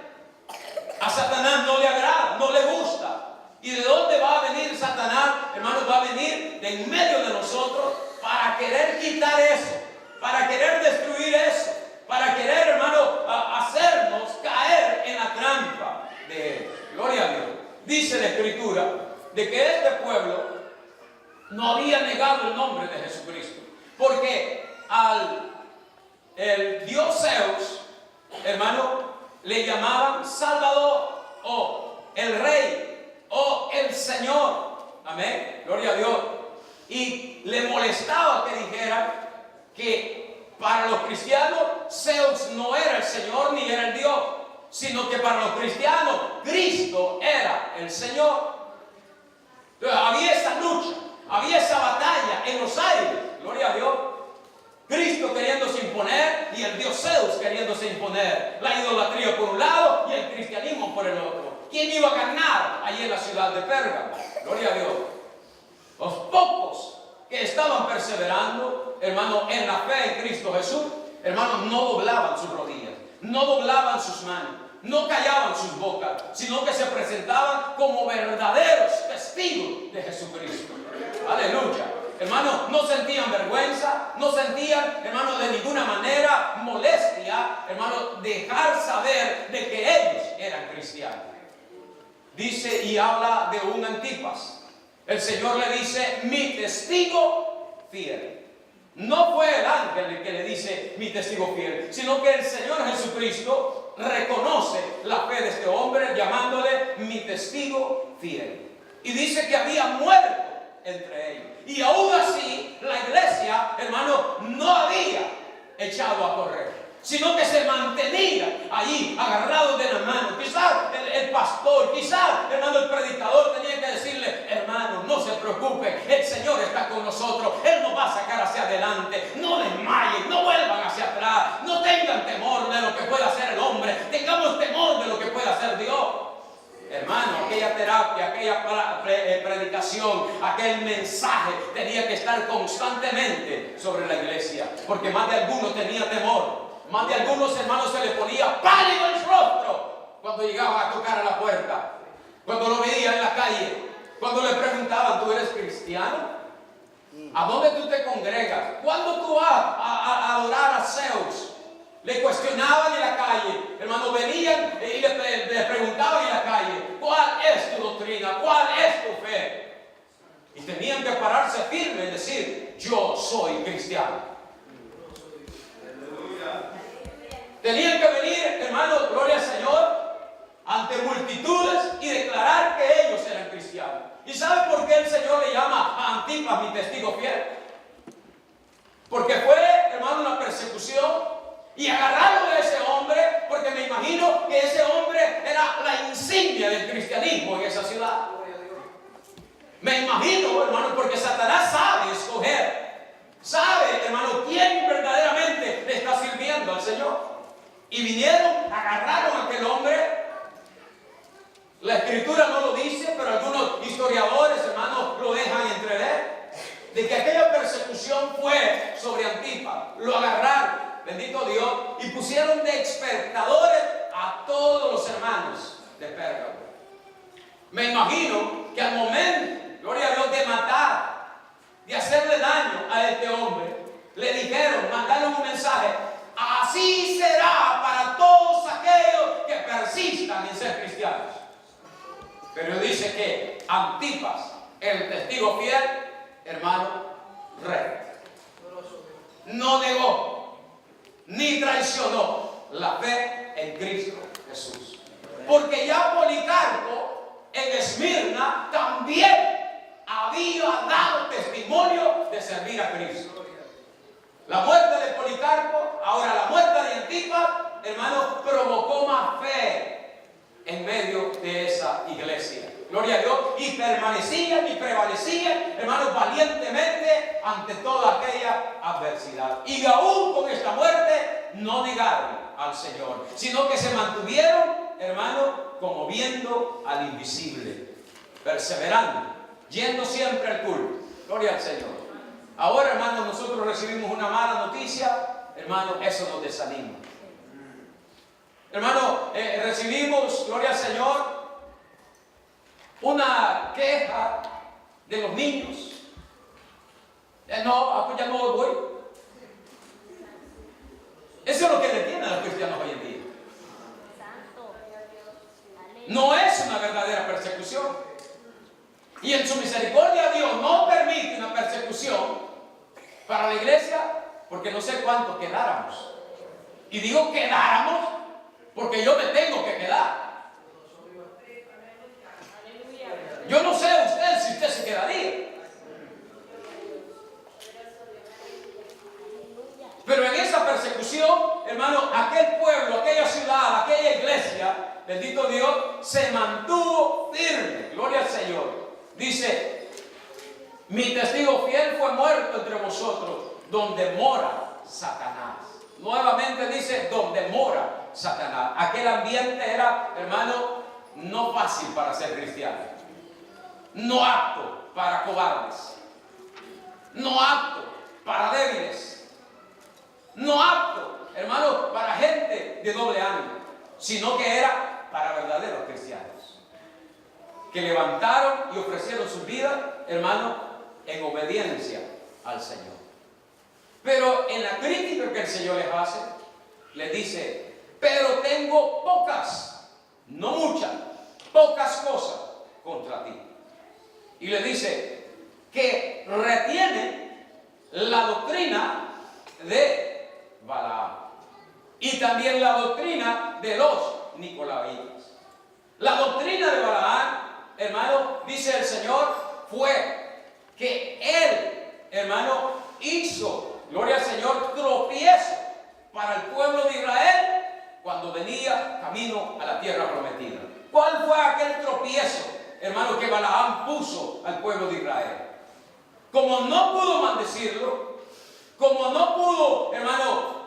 A Satanás no le agrada, no le gusta. ¿Y de dónde va a venir Satanás? Hermano, va a venir de en medio de nosotros para querer quitar eso, para querer destruir eso, para querer, hermano, hacernos caer en la trampa de él. Gloria a Dios. Dice la Escritura de que este pueblo no había negado el nombre de Jesucristo, porque el dios Zeus, hermano, le llamaban Salvador, o el Rey, o el Señor. Amén. Gloria a Dios. Y le molestaba que dijera que para los cristianos Zeus no era el Señor ni era el Dios, sino que para los cristianos Cristo era el Señor. Entonces, había esa lucha, había esa batalla en los aires. Gloria a Dios. Cristo queriéndose imponer y el dios Zeus queriéndose imponer. La idolatría por un lado y el cristianismo por el otro. ¿Quién iba a ganar allí en la ciudad de Pérgamo? Gloria a Dios. Los pocos que estaban perseverando, hermano, en la fe en Cristo Jesús, hermano, no doblaban sus rodillas, no doblaban sus manos, no callaban sus bocas, sino que se presentaban como verdaderos testigos de Jesucristo. Aleluya. Hermano, no sentían vergüenza, no sentían, hermano, de ninguna manera molestia, hermano, dejar saber de que ellos eran cristianos. Dice y habla de un Antipas. El Señor le dice, mi testigo fiel. No fue el ángel el que le dice, mi testigo fiel, sino que el Señor Jesucristo reconoce la fe de este hombre llamándole mi testigo fiel. Y dice que había muerto entre ellos. Y aún así, la iglesia, hermano, no había echado a correr, sino que se mantenía allí, agarrado de la mano. Quizás el pastor, quizás, hermano, el predicador tenía que decirle, hermano, no se preocupe, el Señor está con nosotros, Él nos va a sacar hacia adelante, no desmayen, no vuelvan hacia atrás, no tengan temor de lo que pueda hacer el hombre, tengamos temor de lo que pueda hacer Dios. Hermano, aquella terapia, aquella predicación, aquel mensaje tenía que estar constantemente sobre la iglesia, porque más de algunos tenía temor. Más de algunos hermanos se le ponía pálido el rostro cuando llegaba a tocar a la puerta, cuando lo veía en la calle, cuando le preguntaban, ¿tú eres cristiano? ¿A dónde tú te congregas? ¿Cuándo tú vas a adorar a Zeus? Le cuestionaban en la calle, hermano, venían y le preguntaban en la calle, ¿cuál es tu doctrina? ¿Cuál es tu fe? Y tenían que pararse firme y decir, yo soy cristiano. Tenían que venir, hermano, gloria al Señor, ante multitudes y declarar que ellos eran cristianos. ¿Y sabe por qué el Señor le llama a Antipas mi testigo fiel? Porque fue, hermano, una persecución y agarraron a ese hombre, porque me imagino que ese hombre era la insignia del cristianismo en esa ciudad. Me imagino, hermano, porque Satanás sabe escoger, sabe, hermano, quién verdaderamente le está sirviendo al Señor. Y vinieron, agarraron a aquel hombre. La Escritura no lo dice, pero algunos historiadores, hermanos, lo dejan entrever. Me imagino que al momento, gloria a Dios, de matar, de hacerle daño a este hombre, le dijeron, mandaron un mensaje: así será para todos aquellos que persistan en ser cristianos. Pero dice que Antipas, el testigo fiel, hermano, rey, no negó ni traicionó la fe en Cristo Jesús. Porque ya Policarpo en Esmirna también había dado testimonio de servir a Cristo. La muerte de Policarpo, ahora la muerte de Antipas, hermano, provocó más fe en medio de esa iglesia. Gloria a Dios. Y permanecían y prevalecían, hermanos, valientemente ante toda aquella adversidad. Y aún con esta muerte no negaron al Señor, sino que se mantuvieron, hermano, como viendo al invisible, perseverando, yendo siempre al culto. Gloria al Señor. Ahora, hermano, nosotros recibimos una mala noticia, hermano, eso nos desanima. Hermano, recibimos, gloria al Señor, una queja de los niños. No, pues ya no voy. Eso es lo que detiene a los cristianos hoy en día. No es una verdadera persecución. Y en su misericordia Dios no permite una persecución para la iglesia, porque no sé cuántos quedáramos. Y digo quedáramos porque yo me tengo que quedar. Yo no sé usted si usted se quedaría. Pero en esa persecución, hermano, aquel pueblo, aquella ciudad, aquella iglesia, bendito Dios, se mantuvo firme. Gloria al Señor. Dice: mi testigo fiel fue muerto entre vosotros, donde mora Satanás. Nuevamente dice: donde mora Satanás. Aquel ambiente era, hermano, no fácil para ser cristiano, no apto para cobardes, no apto para débiles, no apto, hermano, para gente de doble ánimo, sino que era para verdaderos cristianos, que levantaron y ofrecieron sus vidas, hermano, en obediencia al Señor. Pero en la crítica que el Señor les hace, les dice: pero tengo pocas, no muchas, pocas cosas contra ti. Y le dice que retiene la doctrina de Balaam y también la doctrina de los nicolaitas. La doctrina de Balaam, hermano, dice el Señor, fue que él, hermano, hizo, gloria al Señor, tropiezo para el pueblo de Israel cuando venía camino a la tierra prometida. ¿Cuál fue aquel tropiezo, hermano, que Balaam puso al pueblo de Israel? Como no pudo maldecirlo, como no pudo, hermano,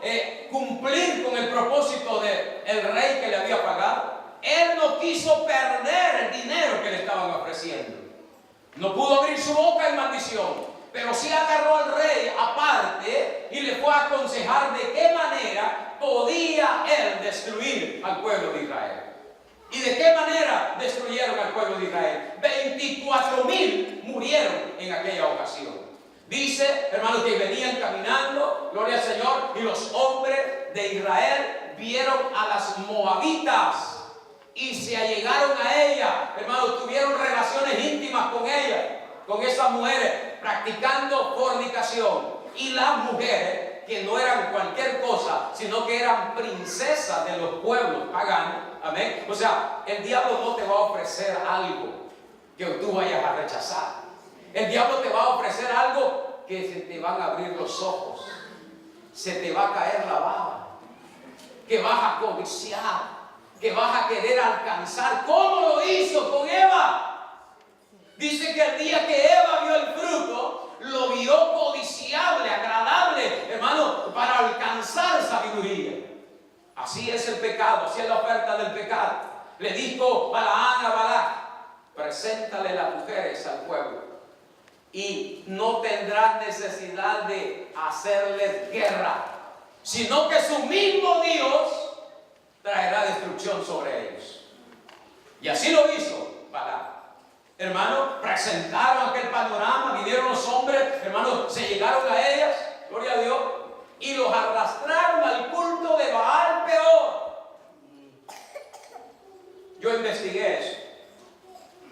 cumplir con el propósito del rey que le había pagado, él no quiso perder el dinero que le estaban ofreciendo. No pudo abrir su boca en maldición, pero sí agarró al rey aparte y le fue a aconsejar de qué manera podía él destruir al pueblo de Israel. ¿Y de qué manera destruyeron al pueblo de Israel? 24,000 murieron en aquella ocasión. Dice, hermanos, que venían caminando, gloria al Señor, y los hombres de Israel vieron a las moabitas y se allegaron a ella, hermanos, tuvieron relaciones íntimas con ella, con esas mujeres, practicando fornicación. Y las mujeres, que no eran cualquier cosa, sino que eran princesas de los pueblos paganos, amén. O sea, el diablo no te va a ofrecer algo que tú vayas a rechazar. El diablo te va a ofrecer algo que se te van a abrir los ojos, se te va a caer la baba, que vas a codiciar, que vas a querer alcanzar. ¿Cómo lo hizo con Eva? Dice que el día que Eva vio el fruto, lo vio codiciable, agradable, hermano, para alcanzar sabiduría. Así es el pecado, así es la oferta del pecado. Le dijo Balaam a Balac: preséntale las mujeres al pueblo y no tendrás necesidad de hacerles guerra, sino que su mismo Dios traerá destrucción sobre ellos. Y así lo hizo Balac. hermano, presentaron aquel panorama, vinieron los hombres, hermano, se llegaron a ellas, gloria a Dios, y los arrastraron al culto de Baal Peor. Yo investigué eso,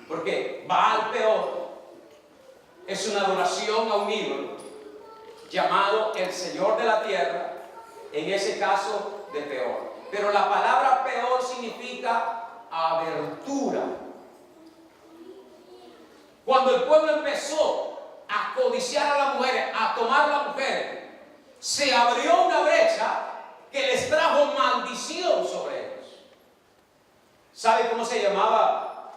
porque Baal Peor es una adoración a un ídolo llamado el Señor de la tierra, en ese caso de Peor. Pero la palabra Peor significa abertura. Cuando el pueblo empezó a codiciar a las mujeres, a tomar a las mujeres, se abrió una brecha que les trajo maldición sobre ellos. ¿Sabe cómo se llamaba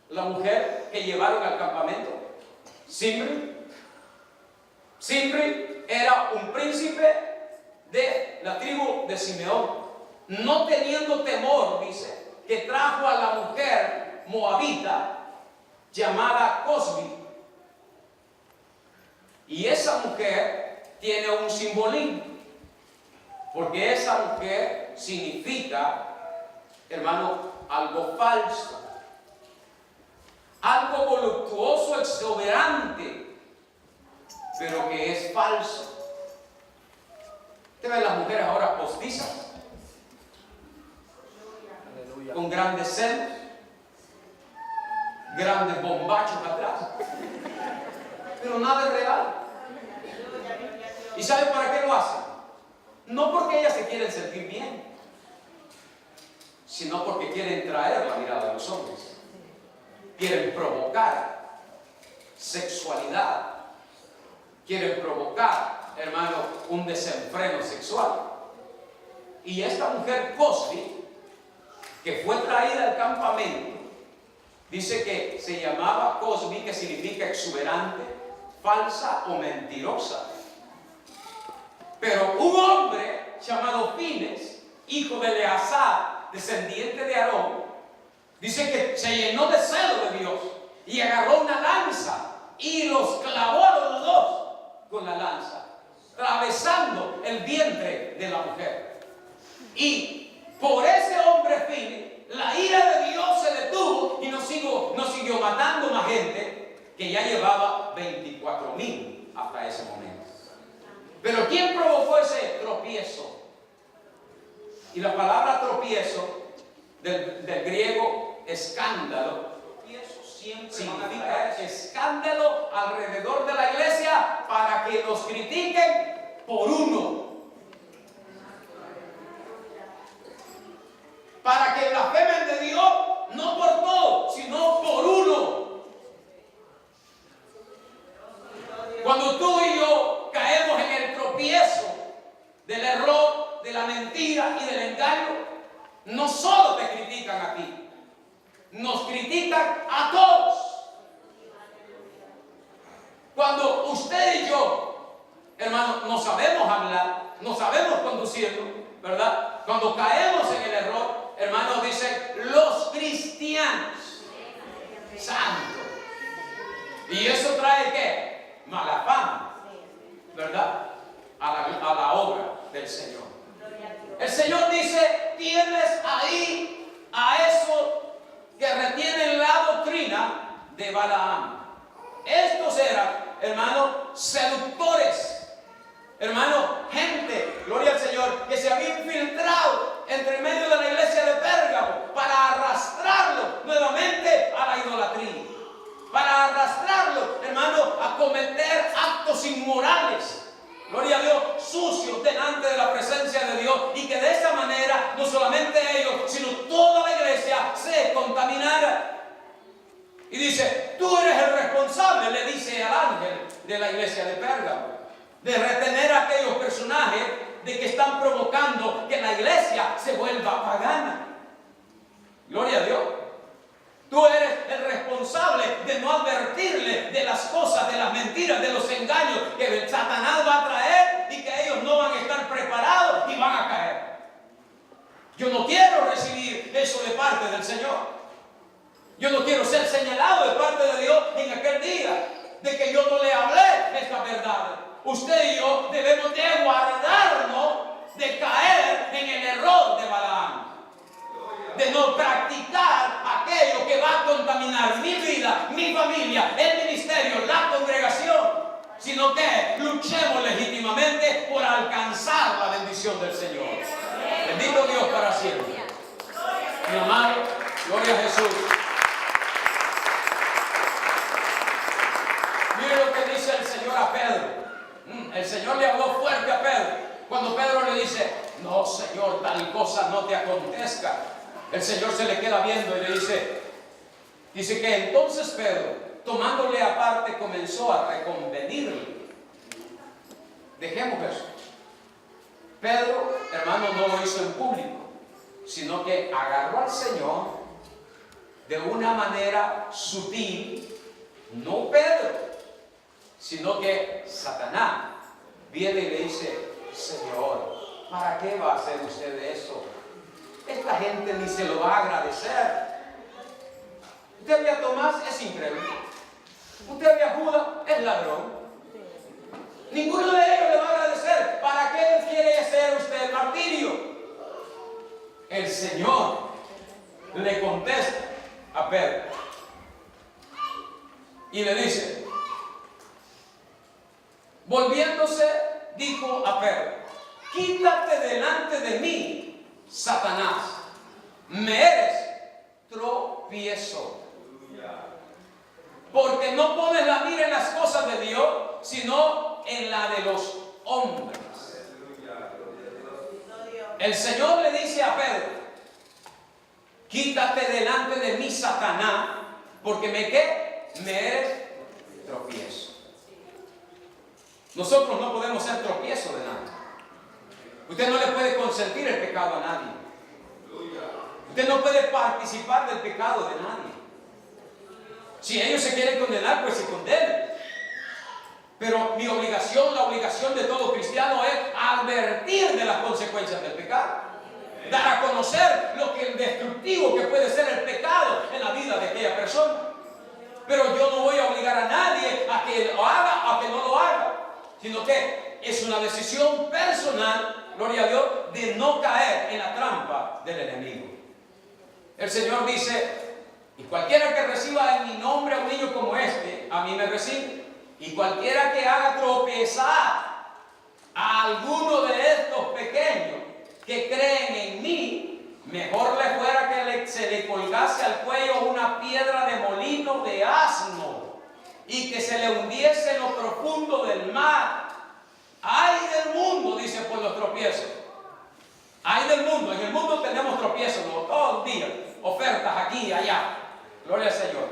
la mujer que llevaron al campamento? Zimri. Zimri era un príncipe de la tribu de Simeón. No teniendo temor, dice, que trajo a la mujer moabita llamada Cosbi. Y esa mujer tiene un simbolismo, porque esa mujer significa, hermano, algo falso, algo voluptuoso, exuberante, pero que es falso. Usted ve las mujeres ahora postizas, con grandes senos, grandes bombachos atrás, pero nada es real. ¿Y sabe para qué lo hacen? No porque ellas se quieren sentir bien, sino porque quieren traer la mirada de los hombres, quieren provocar sexualidad, quieren provocar, hermano, un desenfreno sexual. Y esta mujer Cosbi, que fue traída al campamento, dice que se llamaba Cosbi, que significa exuberante, falsa o mentirosa. Pero un hombre llamado Fines, hijo de Eleazar, descendiente de Aarón, dice que se llenó de celo de Dios y agarró una lanza y los clavó a los dos con la lanza, atravesando el vientre de la mujer. Y por ese hombre Fines, la ira de Dios se detuvo y no siguió matando más gente, que ya llevaba 24,000 hasta ese momento. Pero ¿quién provocó ese tropiezo? Y la palabra tropiezo del griego escándalo, significa escándalo alrededor de la iglesia para que nos critiquen por uno, para que blasfemen de Dios no por todo, sino por uno. Cuando tú y yo caemos en el tropiezo del error, de la mentira y del engaño, no solo te critican a ti, nos critican a todos. Cuando usted y yo, hermano, no sabemos hablar, no sabemos conducirlo, ¿verdad? Cuando caemos en el error, hermanos, dicen los cristianos. Santo. ¿Y eso trae qué? Mala fama, ¿verdad? A la obra del Señor. El Señor dice, tienes ahí a esos que retienen la doctrina de Balaam. Estos eran, hermano, seductores, hermano, gente, gloria al Señor, que se había infiltrado entre medio de la iglesia de Pérgamo para arrastrarlo nuevamente a la idolatría, para arrastrarlo, hermano, a cometer actos inmorales, gloria a Dios, sucios delante de la presencia de Dios, y que de esa manera no solamente ellos, sino toda la iglesia se contaminara. Y dice, tú eres el responsable, le dice al ángel de la iglesia de Pérgamo, de retener a aquellos personajes de que están provocando que la iglesia se vuelva pagana. Gloria a Dios. Tú eres el responsable de no advertirle de las cosas, de las mentiras, de los engaños que Satanás va a traer y que ellos no van a estar preparados y van a caer. Yo no quiero recibir eso de parte del Señor. Yo no quiero ser señalado de parte de Dios en aquel día de que yo no le hablé esta verdad. Usted y yo debemos de guardarnos de caer en el error de Balaam, de no practicar aquello que va a contaminar mi vida iglesia, el ministerio, la congregación, sino que luchemos legítimamente por alcanzar la bendición del Señor. Bendito Dios para siempre. Mi amado, gloria a Jesús. Mire lo que dice el Señor a Pedro. El Señor le habló fuerte a Pedro. Cuando Pedro le dice, no, Señor, tal cosa no te acontezca, el Señor se le queda viendo y le dice que entonces Pedro, tomándole aparte, comenzó a reconvenirle. Dejemos eso. Pedro, hermano, no lo hizo en público, sino que agarró al Señor de una manera sutil. No Pedro, sino que Satanás viene y le dice, Señor, ¿para qué va a hacer usted eso? Esta gente ni se lo va a agradecer. Usted ve a Tomás, es increíble. Usted ve a Judas, es ladrón. Ninguno de ellos le va a agradecer. ¿Para qué quiere hacer usted el martirio? El Señor le contesta a Pedro y le dice, volviéndose, dijo a Pedro, quítate delante de mí, Satanás, me eres tropiezo, porque no pones la mira en las cosas de Dios, sino en la de los hombres. El Señor le dice a Pedro, quítate delante de mí, Satanás, porque me eres tropiezo. Nosotros no podemos ser tropiezo de nadie. Usted no le puede consentir el pecado a nadie. Usted no puede participar del pecado de nadie. Si ellos se quieren condenar, pues se condenen. Pero mi obligación, la obligación de todo cristiano es advertir de las consecuencias del pecado. Dar a conocer lo que destructivo que puede ser el pecado en la vida de aquella persona. Pero yo no voy a obligar a nadie a que lo haga o a que no lo haga, sino que es una decisión personal, gloria a Dios, de no caer en la trampa del enemigo. El Señor dice, y cualquiera que reciba en mi nombre a un niño como este, a mí me recibe. Y cualquiera que haga tropezar a alguno de estos pequeños que creen en mí, mejor le fuera que se le colgase al cuello una piedra de molino de asno y que se le hundiese en lo profundo del mar. Ay del mundo, dice, por los tropiezos. Ay del mundo. En el mundo tenemos tropiezos todos los días, ofertas aquí y allá. Gloria al Señor.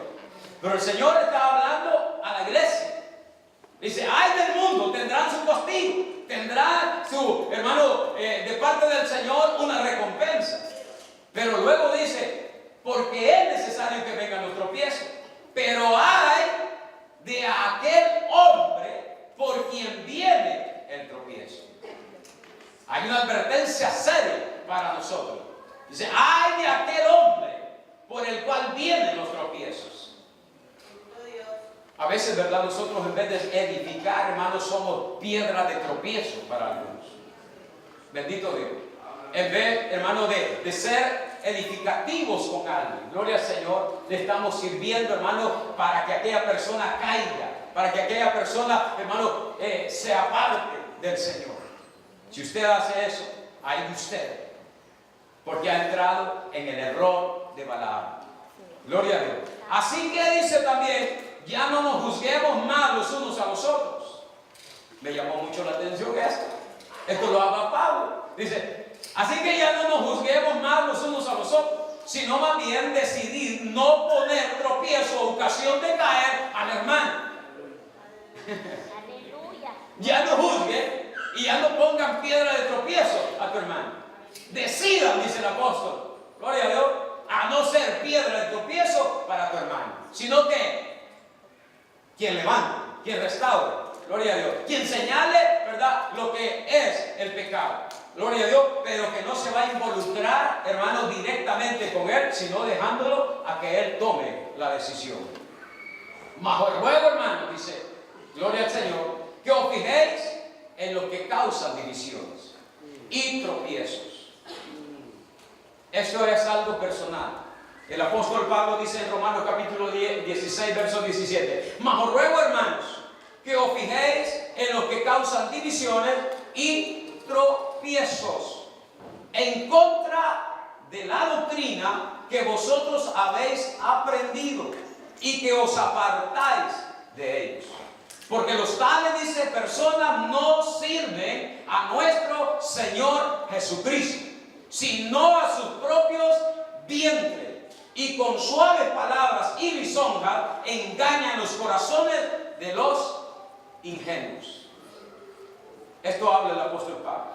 Pero el Señor está hablando a la iglesia. Dice, ay del mundo, tendrán su castigo, tendrán su, hermano, de parte del Señor una recompensa. Pero luego dice, porque es necesario que vengan los tropiezos. Pero hay de aquel hombre por quien viene el tropiezo. Hay una advertencia seria para nosotros. Dice, ay de aquel hombre por el cual vienen los tropiezos. A veces, ¿verdad? Nosotros en vez de edificar, hermanos, somos piedras de tropiezo para algunos. Bendito Dios. En vez, hermano, de ser edificativos con alguien, gloria al Señor, le estamos sirviendo, hermano, para que aquella persona caiga, para que aquella persona, hermano, se aparte del Señor. Si usted hace eso, hay de usted, porque ha entrado en el error de Balaam. Gloria a Dios. Así que dice también, ya no nos juzguemos más los unos a los otros. Me llamó mucho la atención esto. Esto lo habla Pablo. Dice, así que ya no nos juzguemos más los unos a los otros, sino más bien decidir no poner tropiezo o ocasión de caer al hermano. Ya no juzguen y ya no pongan piedra de tropiezo a tu hermano. Decidan, dice el apóstol, gloria a Dios, a no ser piedra de tropiezo para tu hermano, sino que quien levante, quien restaure, gloria a Dios, quien señale, ¿verdad?, lo que es el pecado, gloria a Dios, pero que no se va a involucrar, hermano, directamente con él, sino dejándolo a que él tome la decisión. Mas os ruego, hermano, dice, gloria al Señor, que os fijéis en lo que causa divisiones y tropiezos. Esto es algo personal. El apóstol Pablo dice en Romanos capítulo 16, verso 17: mas os ruego, hermanos, que os fijéis en los que causan divisiones y tropiezos en contra de la doctrina que vosotros habéis aprendido y que os apartáis de ellos. Porque los tales, dice, personas no sirven a nuestro Señor Jesucristo, sino a sus propios vientres, y con suaves palabras y lisonjas engañan los corazones de los ingenuos. Esto habla el apóstol Pablo.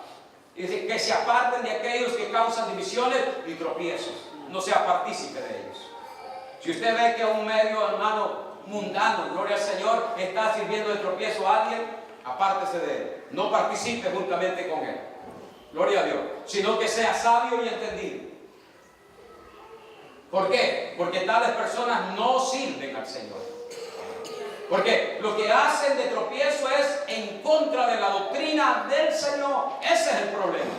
Dice que se aparten de aquellos que causan divisiones y tropiezos. No sea partícipe de ellos. Si usted ve que un medio hermano mundano, gloria al Señor, está sirviendo de tropiezo a alguien, apártese de él. No participe juntamente con él. Gloria a Dios. Sino que sea sabio y entendido. ¿Por qué? Porque tales personas no sirven al Señor. Porque lo que hacen de tropiezo es en contra de la doctrina del Señor. Ese es el problema.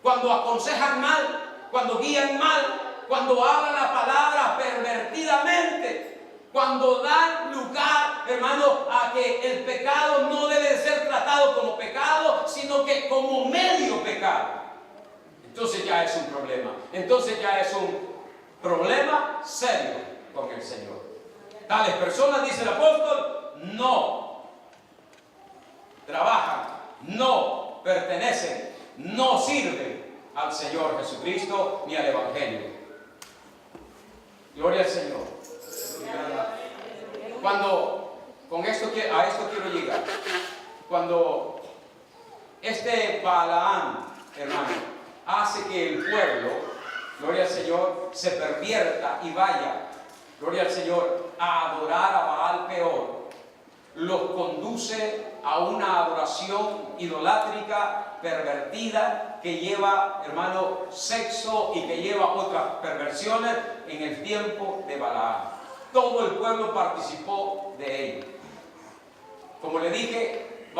Cuando aconsejan mal, cuando guían mal, cuando hablan la palabra pervertidamente, cuando dan lugar, hermano, a que el pecado no debe ser tratado como pecado, sino que como medio pecado. Entonces ya es un problema. Entonces ya es un problema serio con el Señor. Tales personas, dice el apóstol, no trabajan, no pertenecen, no sirven al Señor Jesucristo ni al Evangelio. Gloria al Señor. Cuando, a esto quiero llegar, cuando este Balaam, hermano, hace que el pueblo, gloria al Señor, se pervierta y vaya, gloria al Señor, a adorar a Baal peor, los conduce a una adoración idolátrica, pervertida, que lleva, hermano, sexo y que lleva otras perversiones en el tiempo de Balaam. Todo el pueblo participó de ello. Como le dije,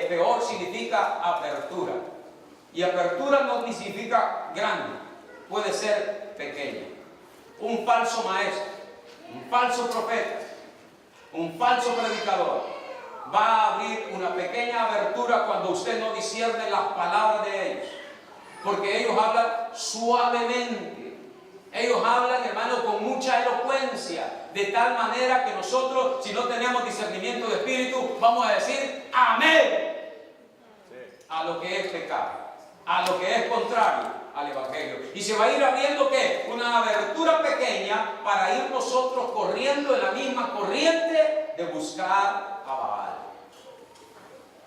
peor significa apertura. Y apertura no significa grande, puede ser pequeña. Un falso maestro, un falso profeta, un falso predicador va a abrir una pequeña abertura cuando usted no discierne las palabras de ellos, porque ellos hablan suavemente, ellos hablan, hermano, con mucha elocuencia, de tal manera que nosotros, si no tenemos discernimiento de espíritu, vamos a decir amén a lo que es pecado, a lo que es contrario al Evangelio. Y se va a ir abriendo, ¿qué? Una abertura pequeña para ir nosotros corriendo en la misma corriente de buscar a Baal.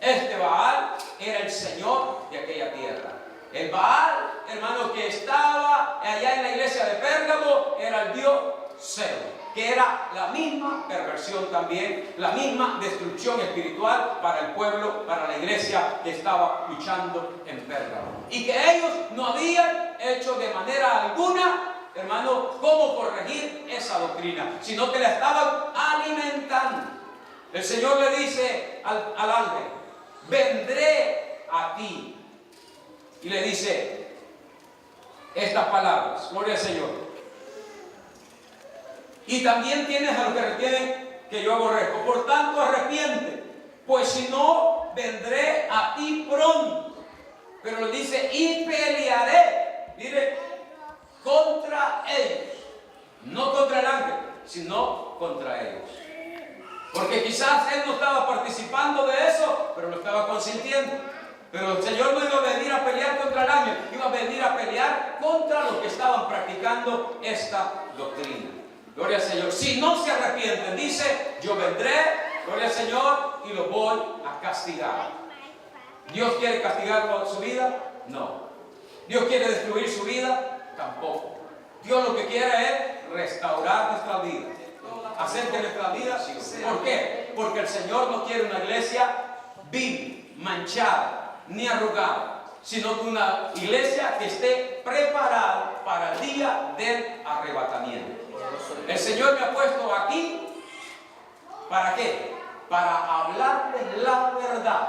Este Baal era el señor de aquella tierra. El Baal, hermano, que estaba allá en la iglesia de Pérgamo, era el dios Zeus, que era la misma perversión también, la misma destrucción espiritual para el pueblo, para la iglesia que estaba luchando en Pérgamo. Y que ellos no habían hecho de manera alguna, hermano, cómo corregir esa doctrina, sino que la estaban alimentando. El Señor le dice al ángel: vendré a ti. Y le dice estas palabras, gloria al Señor. Y también tienes a los que retienen que yo aborrezco. Por tanto, arrepiente, pues si no, vendré a ti pronto. Pero le dice, y pelearé, mire, contra ellos. No contra el ángel, sino contra ellos. Porque quizás él no estaba participando de eso, pero lo estaba consintiendo. Pero el Señor no iba a venir a pelear contra el ángel, iba a venir a pelear contra los que estaban practicando esta doctrina. Gloria al Señor. Si no se arrepienten, dice, yo vendré, gloria al Señor, y los voy a castigar. ¿Dios quiere castigar su vida? No. ¿Dios quiere destruir su vida? Tampoco. Dios lo que quiere es restaurar nuestra vida, hacer que nuestra vida siga. ¿Por qué? Porque el Señor no quiere una iglesia vil, manchada, ni arrugada, sino que una iglesia que esté preparada para el día del arrebatamiento. El Señor me ha puesto aquí, ¿para qué? Para hablarles la verdad.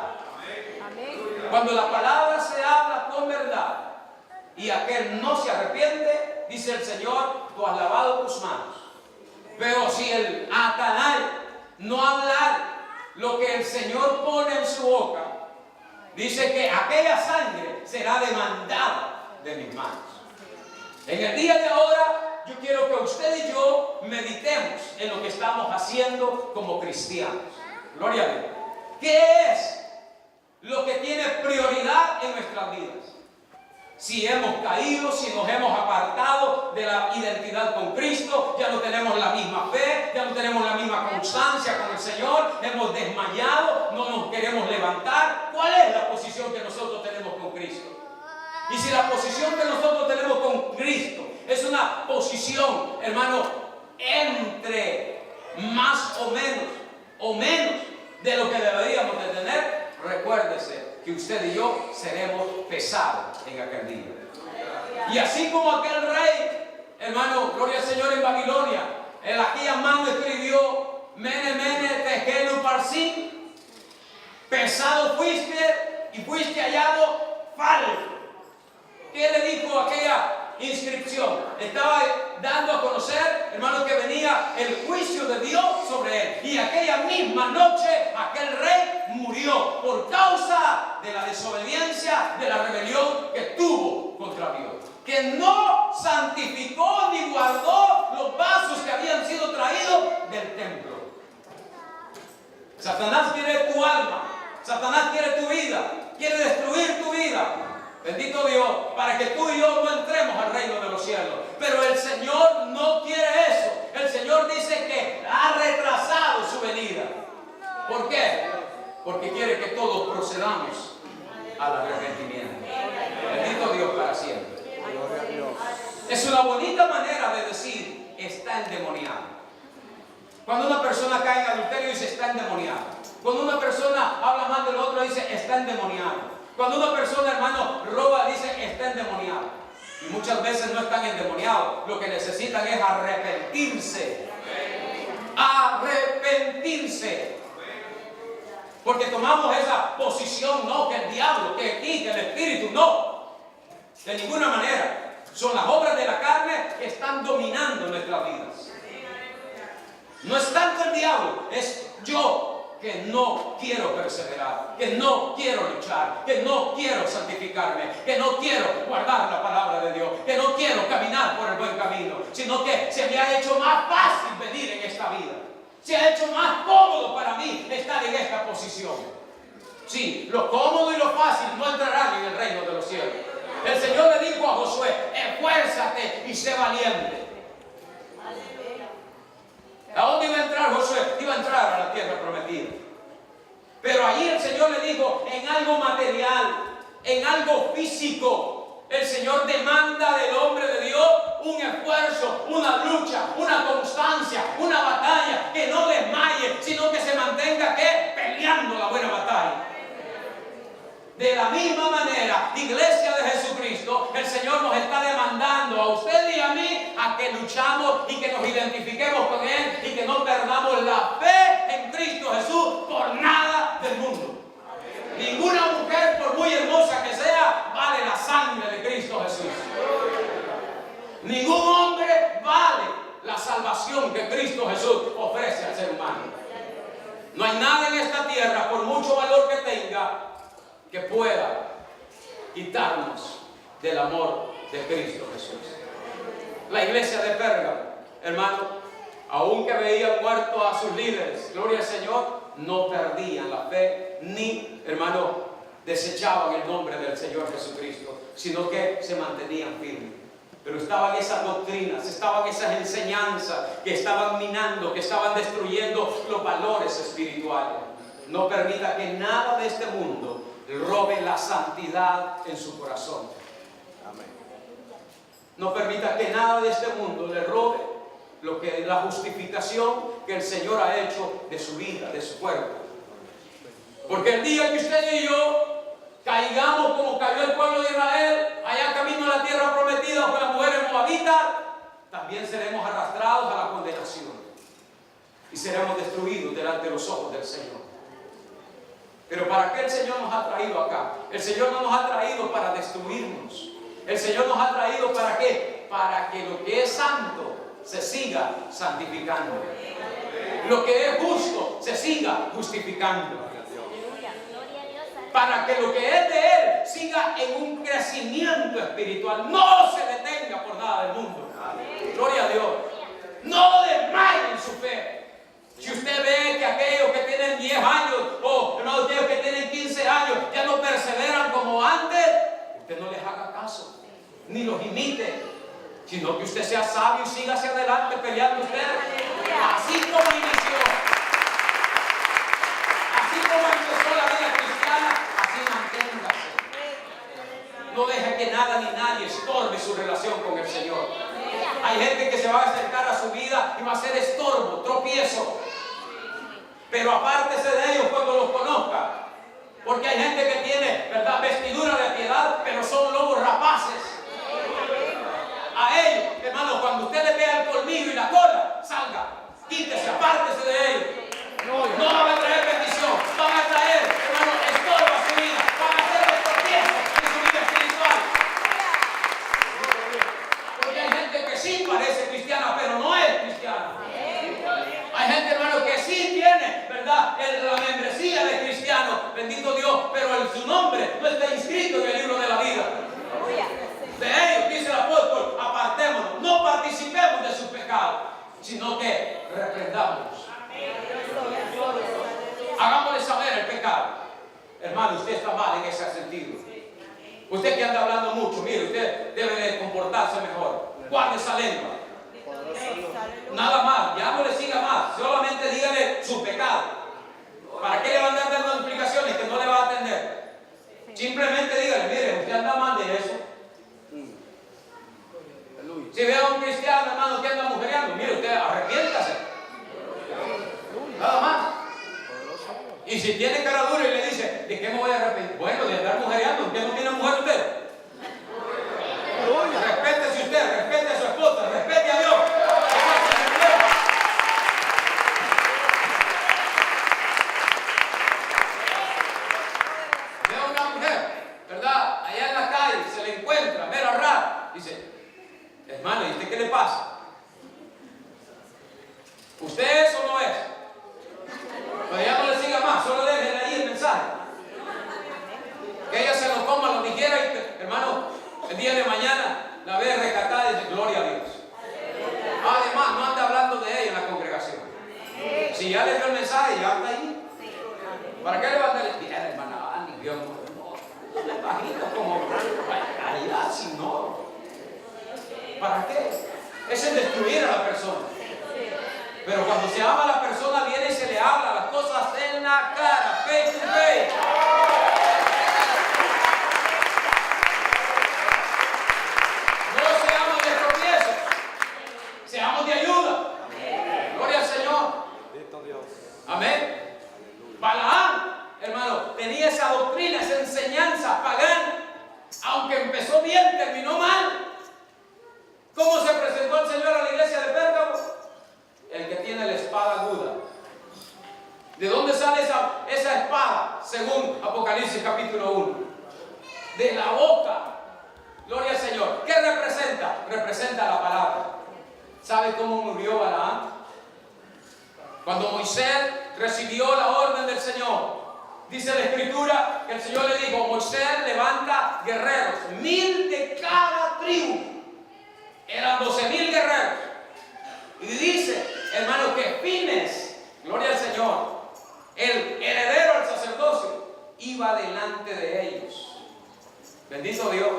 Cuando la palabra se habla con verdad y aquel no se arrepiente, dice el Señor, tú has lavado tus manos. Pero si el atanay no hablar lo que el Señor pone en su boca, dice que aquella sangre será demandada de mis manos. En el día de ahora, yo quiero que usted y yo meditemos en lo que estamos haciendo como cristianos. Gloria a Dios. ¿Qué es lo que tiene prioridad en nuestras vidas? Si hemos caído, si nos hemos apartado de la identidad con Cristo, ya no tenemos la misma fe, ya no tenemos la misma constancia con el Señor, hemos desmayado, no nos queremos levantar. ¿Cuál es la posición que nosotros tenemos con Cristo? Y si la posición que nosotros tenemos con Cristo es una posición, hermano, entre más o menos de lo que deberíamos de tener, recuérdese que usted y yo seremos pesados en aquel día. Y así como aquel rey, hermano, gloria al Señor, en Babilonia, en aquella mano escribió: Mene, mene, tekel uparsin, pesado fuiste y fuiste hallado falso. ¿Qué le dijo aquella inscripción? Estaba dando a conocer, hermano, que venía el juicio de Dios sobre él. Y aquella misma noche aquel rey murió por causa de la desobediencia, de la rebelión que tuvo contra Dios, que no santificó ni guardó los vasos que habían sido traídos del templo. Satanás quiere tu alma, Satanás quiere tu vida, quiere destruir tu vida. Bendito Dios, para que tú y yo no entremos al reino de los cielos. Pero el Señor no quiere eso. El Señor dice que ha retrasado su venida. ¿Por qué? Porque quiere que todos procedamos al arrepentimiento. Bendito Dios para siempre. Es una bonita manera de decir: está endemoniado. Cuando una persona cae en adulterio, dice: está endemoniado. Cuando una persona habla mal del otro, dice: está endemoniado. Cuando una persona, hermano, roba, dice: está endemoniado. Y muchas veces no están endemoniados. Lo que necesitan es arrepentirse. Arrepentirse. Porque tomamos esa posición, no, que el diablo, que aquí, que el espíritu, no. De ninguna manera. Son las obras de la carne que están dominando nuestras vidas. No es tanto el diablo, es yo que no quiero perseverar, que no quiero luchar, que no quiero santificarme, que no quiero guardar la palabra de Dios, que no quiero caminar por el buen camino, sino que se me ha hecho más fácil venir en esta vida. Se ha hecho más cómodo para mí estar en esta posición. Sí, lo cómodo y lo fácil no entrarán en el reino de los cielos. El Señor le dijo a Josué: esfuérzate y sé valiente. ¿A dónde iba a entrar Josué? Iba a entrar a la tierra prometida. Pero allí el Señor le dijo: en algo material, en algo físico, el Señor demanda del hombre de Dios un esfuerzo, una lucha, una constancia, una batalla, que no desmaye, sino que se mantenga peleando la buena batalla. De la misma manera, Iglesia de Jesucristo, el Señor nos está demandando a usted y a mí a que luchamos y que nos identifiquemos con Él y que no perdamos la fe en Cristo Jesús por nada del mundo. Ninguna mujer, por muy hermosa que sea, vale la sangre de Cristo Jesús. Ningún hombre vale la salvación que Cristo Jesús ofrece al ser humano. No hay nada en esta tierra, por mucho valor que tenga, que pueda quitarnos del amor de Cristo Jesús. La iglesia de Pérgamo, hermano, aunque veían muertos a sus líderes, gloria al Señor, no perdían la fe ni, hermano, desechaban el nombre del Señor Jesucristo, sino que se mantenían firmes. Pero estaban esas doctrinas, estaban esas enseñanzas que estaban minando, que estaban destruyendo los valores espirituales. No permita que nada de este mundo robe la santidad en su corazón. Amén. No permita que nada de este mundo le robe lo que la justificación que el Señor ha hecho de su vida, de su cuerpo. Porque el día que usted y yo caigamos como cayó el pueblo de Israel, allá camino a la tierra prometida por las mujeres moabitas, también seremos arrastrados a la condenación y seremos destruidos delante de los ojos del Señor. Pero ¿para qué el Señor nos ha traído acá? El Señor no nos ha traído para destruirnos. El Señor nos ha traído ¿para qué? Para que lo que es santo se siga santificando. Lo que es justo se siga justificando. Para que lo que es de Él siga en un crecimiento espiritual. No se detenga por nada del mundo. Gloria a Dios. No desmayen su fe. Si usted ve que aquellos que tienen 10 años o no, aquellos que tienen 15 años ya no perseveran como antes, usted no les haga caso, ni los imite, sino que usted sea sabio y siga hacia adelante peleando usted. Así como inició la vida cristiana, así manténgase. No deje que nada ni nadie estorbe su relación con el Señor. Hay gente que se va a acercar a su vida y va a ser estorbo, tropiezo. Pero apártese de ellos cuando los conozca. Porque hay gente que tiene, ¿verdad?, vestidura de piedad, pero son lobos rapaces. A ellos, hermano, cuando usted le vea el colmillo y la cola, salga, quítese, apártese de ellos. No van a traer bendición, van a traer, hermano, estorbo a su vida, van a hacer el tropiezo en su vida espiritual. Porque hay gente que sí parece cristiana, pero no es cristiana. Hay gente, hermano, que sí tiene, ¿verdad?, la membresía de cristiano, bendito Dios, pero su nombre no está inscrito en el libro de la vida. De ellos, dice el apóstol, apartémonos, no participemos de sus pecados, sino que reprendámonos. Hagámosle saber el pecado. Hermano, usted está mal en ese sentido. Usted que anda hablando mucho, mire, usted debe de comportarse mejor. Guarde esa lengua. Nada más, ya no le siga más, solamente dígale su pecado. ¿Para qué le va a andar dando explicaciones que no le va a atender? Simplemente dígale, mire, usted anda mal de eso. Si ve a un cristiano, hermano, que anda mujereando, mire, usted arrepiéntase. Nada más. Y si tiene cara dura y le dice, ¿de qué me voy a arrepentir? Bueno, de andar mujereando, ¿usted no tiene mujer usted? Respétese usted, respete a su esposa, respete a Dios. Ve a una mujer, ¿verdad?, allá en la calle, se le encuentra, mero raro, dice, hermano, ¿y usted qué le pasa? ¿Usted eso no es? Pero ya no le siga más, solo déjenle ahí el mensaje. Que ella se lo coma, lo dijera y que, hermano, el día de mañana la ve recatada y dice, gloria a Dios. Además, no anda hablando de ella en la congregación. Si ya le dio el mensaje, ya está ahí. ¿Para qué le va a dar? Mira, hermana, Ani, Dios no me imagino como allá, si no. ¿Para qué? Es el destruir a la persona. Pero cuando se ama a la persona, viene y se le habla las cosas en la cara, face to face. No seamos de tropiezos, seamos de ayuda. Gloria al Señor. Amén. Balaam, hermano, tenía esa doctrina, esa enseñanza pagana. Aunque empezó bien, terminó mal. ¿Cómo se presentó el Señor a la iglesia de Pérgamo? El que tiene la espada aguda. ¿De dónde sale esa espada? Según Apocalipsis capítulo 1. De la boca. Gloria al Señor. ¿Qué representa? Representa la palabra. ¿Sabe cómo murió Balaam? Cuando Moisés recibió la orden del Señor. Dice la Escritura que el Señor le dijo, Moisés, levanta guerreros, 1000 de cada tribu. Eran 12,000 guerreros. Y dice, hermano, que Fines, gloria al Señor, el heredero al sacerdocio, iba delante de ellos. Bendito Dios.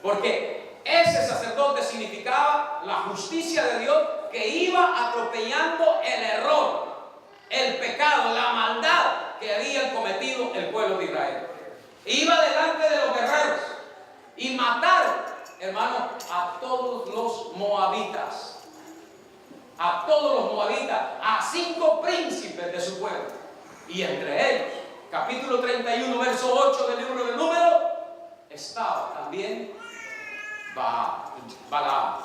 Porque ese sacerdote significaba la justicia de Dios que iba atropellando el error, el pecado, la maldad que habían cometido el pueblo de Israel. Iba delante de los guerreros y mataron, hermano, a todos los moabitas. A todos los moabitas, a 5 príncipes de su pueblo. Y entre ellos, capítulo 31, verso 8 del libro de Números, estaba también Balaam.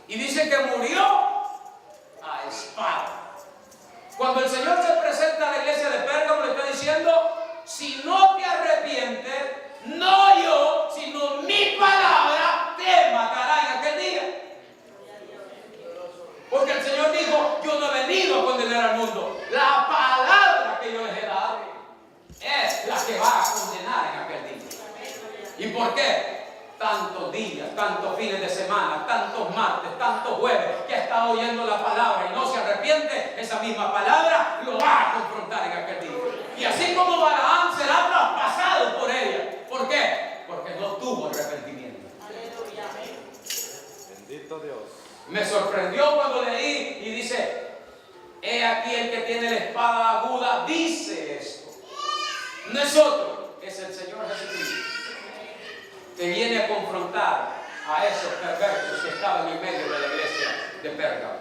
Y dice que murió a espada. Cuando el Señor se presenta a la iglesia de Pérgamo, le está diciendo, si no te arrepientes, no yo, sino mi palabra te ¿Por qué? Tantos días, tantos fines de semana, tantos martes, tantos jueves que ha estado oyendo la palabra y no se arrepiente, esa misma palabra lo va a confrontar en aquel día. Y así como Balaam será traspasado por ella. ¿Por qué? Porque no tuvo arrepentimiento. Bendito Dios. Me sorprendió cuando leí y dice: he aquí el que tiene la espada aguda dice esto. No es otro, es el Señor Jesucristo, que viene a confrontar a esos perversos que estaban en medio de la iglesia de Pérgamo.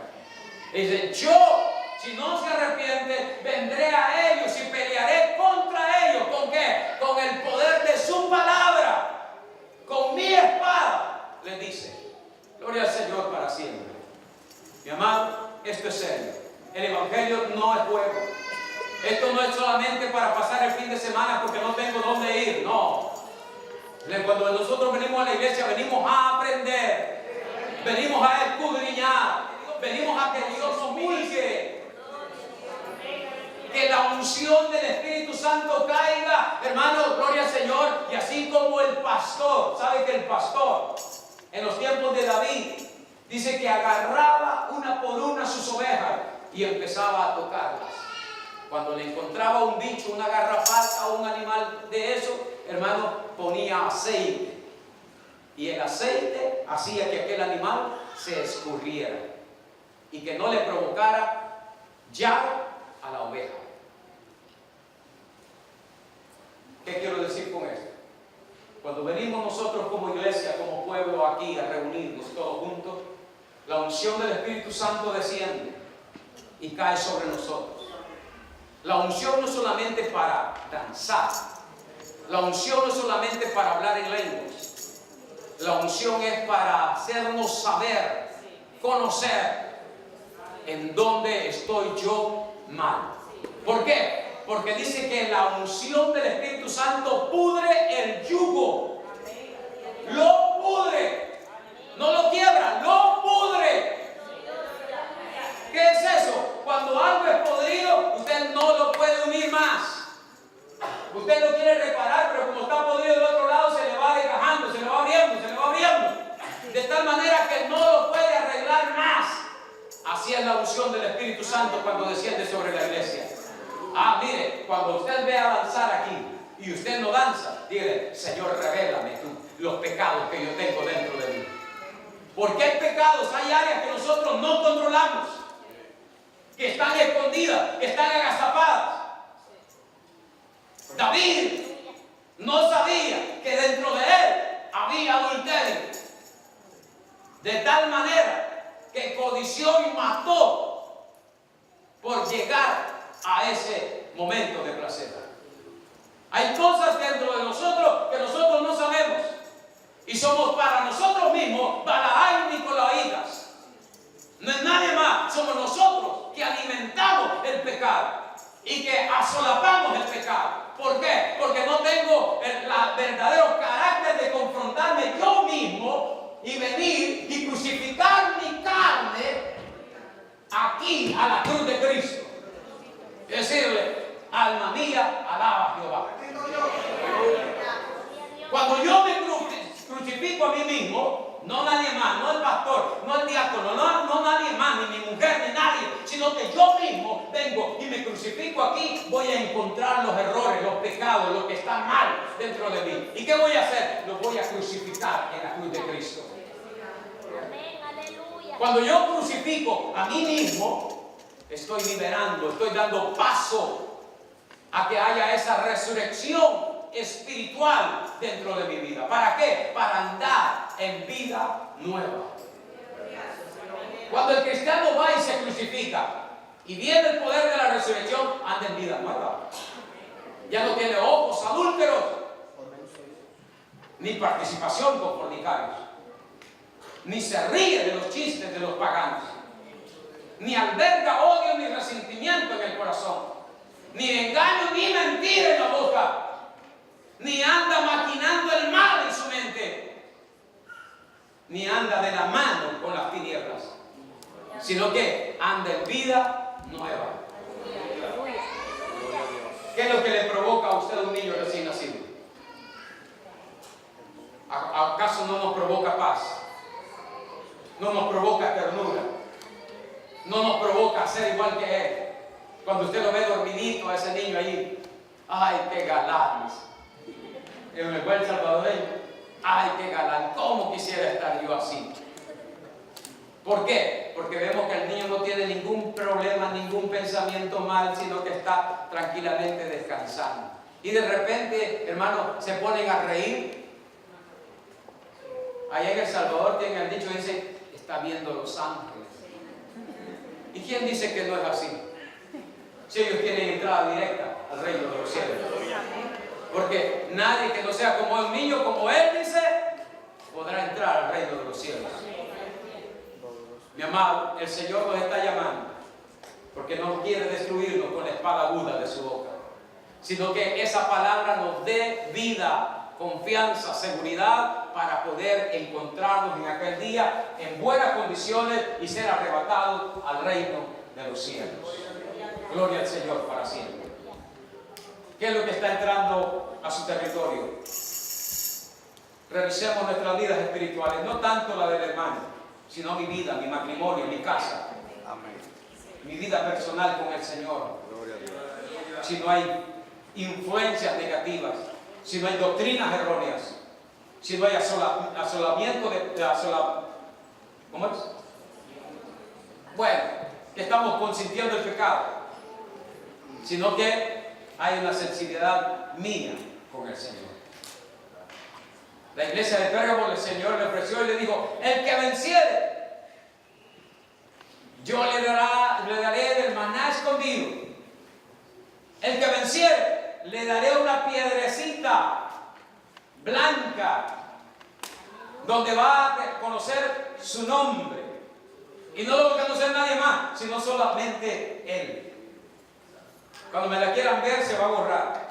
Y dice: yo, si no se arrepiente, vendré a ellos y pelearé contra ellos. ¿Con qué? Con el poder de su palabra, con mi espada, les dice. Gloria al Señor para siempre. Mi amado, esto es serio. El Evangelio no es juego. Esto no es solamente para pasar el fin de semana porque no tengo dónde ir. No. Cuando nosotros venimos a la iglesia, venimos a aprender. Venimos a escudriñar. Venimos a que Dios nos purifique. Que la unción del Espíritu Santo caiga. Hermano, gloria al Señor. Y así como el pastor. ¿Sabe que el pastor, en los tiempos de David, dice que agarraba una por una sus ovejas y empezaba a tocarlas? Cuando le encontraba un bicho, una garrapata o un animal de eso, hermano, ponía aceite. Y el aceite hacía que aquel animal se escurriera y que no le provocara llaga a la oveja. ¿Qué quiero decir con esto? Cuando venimos nosotros como iglesia, como pueblo aquí a reunirnos todos juntos, la unción del Espíritu Santo desciende y cae sobre nosotros. La unción no es solamente para danzar. La unción no es solamente para hablar en lenguas. La unción es para hacernos saber, conocer en dónde estoy yo mal. ¿Por qué? Porque dice que la unción del Espíritu Santo pudre el yugo. Lo pudre. No lo quiebra, lo pudre. ¿Qué es eso? Cuando algo es podrido, usted no lo puede unir más. Usted lo quiere reparar, pero como está podrido del otro lado, se le va desgajando, se le va abriendo, se le va abriendo. De tal manera que no lo puede arreglar más. Así es la unción del Espíritu Santo cuando desciende sobre la iglesia. Ah, mire, cuando usted vea danzar aquí y usted no danza, dígale: Señor, revélame tú los pecados que yo tengo dentro de mí. Porque hay pecados, hay áreas que nosotros no controlamos, que están escondidas, que están agazapadas. David no sabía que dentro de él había adulterio, de tal manera que codició y mató por llegar a ese momento de placer. Hay cosas dentro de nosotros que nosotros no sabemos y somos para nosotros mismos Balaam y Nicolaitas. No es nadie más, somos nosotros que alimentamos el pecado y que asolapamos el pecado. ¿Por qué? Porque no tengo el verdadero carácter de confrontarme yo mismo y venir y crucificar mi carne aquí a la cruz de Cristo. Decirle: alma mía, alaba a Jehová. Cuando yo me crucifico a mí mismo, no nadie más, no el pastor, no el diácono, no nadie más, ni mi mujer, ni nadie, sino que yo mismo vengo y me crucifico aquí, voy a encontrar los errores, los pecados, lo que está mal dentro de mí. ¿Y qué voy a hacer? Lo voy a crucificar en la cruz de Cristo. Cuando yo crucifico a mí mismo, estoy liberando, estoy dando paso a que haya esa resurrección espiritual dentro de mi vida. ¿Para qué? Para andar en vida nueva. Cuando el cristiano va y se crucifica y viene el poder de la resurrección, anda en vida nueva. Ya no tiene ojos adúlteros, ni participación con fornicarios, ni se ríe de los chistes de los paganos, ni alberga odio ni resentimiento en el corazón, ni engaño ni mentira en la boca, ni anda maquinando el mal en su mente, ni anda de la mano con las tinieblas, sino que anda en vida nueva. ¿Qué es lo que le provoca a usted un niño recién nacido? provoca paz, no nos provoca ternura, no nos provoca ser igual que Él. Cuando usted lo ve dormidito a ese niño ahí, ¡ay, qué galán! En el buen salvadoreño, ¡ay, qué galán! ¿Cómo quisiera estar yo así? ¿Por qué? Porque vemos que el niño no tiene ningún problema, ningún pensamiento mal, sino que está tranquilamente descansando. Y de repente, hermano, se ponen a reír. Allá en El Salvador tienen el dicho, dice, está viendo Los Ángeles. ¿Y quién dice que no es así? Si ellos tienen entrada directa al reino de los cielos. Porque nadie que no sea como un niño, como Él dice, podrá entrar al reino de los cielos. Mi amado, el Señor nos está llamando porque no quiere destruirnos con la espada aguda de su boca, sino que esa palabra nos dé vida, confianza, seguridad para poder encontrarnos en aquel día en buenas condiciones y ser arrebatados al reino de los cielos. Gloria al Señor para siempre. ¿Qué es lo que está entrando a su territorio? Revisemos nuestras vidas espirituales, no tanto la del hermano, sino mi vida, mi matrimonio, mi casa. Amén. Mi vida personal con el Señor. Gloria a Dios. Si no hay influencias negativas, si no hay doctrinas erróneas, si no hay asolamiento ¿cómo es? Bueno, que estamos consintiendo el pecado, sino que hay una sensibilidad mía con el Señor. La iglesia de Pérgamo, el Señor le ofreció y le dijo, el que venciere, yo le daré del maná escondido. El que venciere, le daré una piedrecita blanca, donde va a conocer su nombre. Y no lo va a conocer nadie más, sino solamente Él. Cuando me la quieran ver, se va a borrar,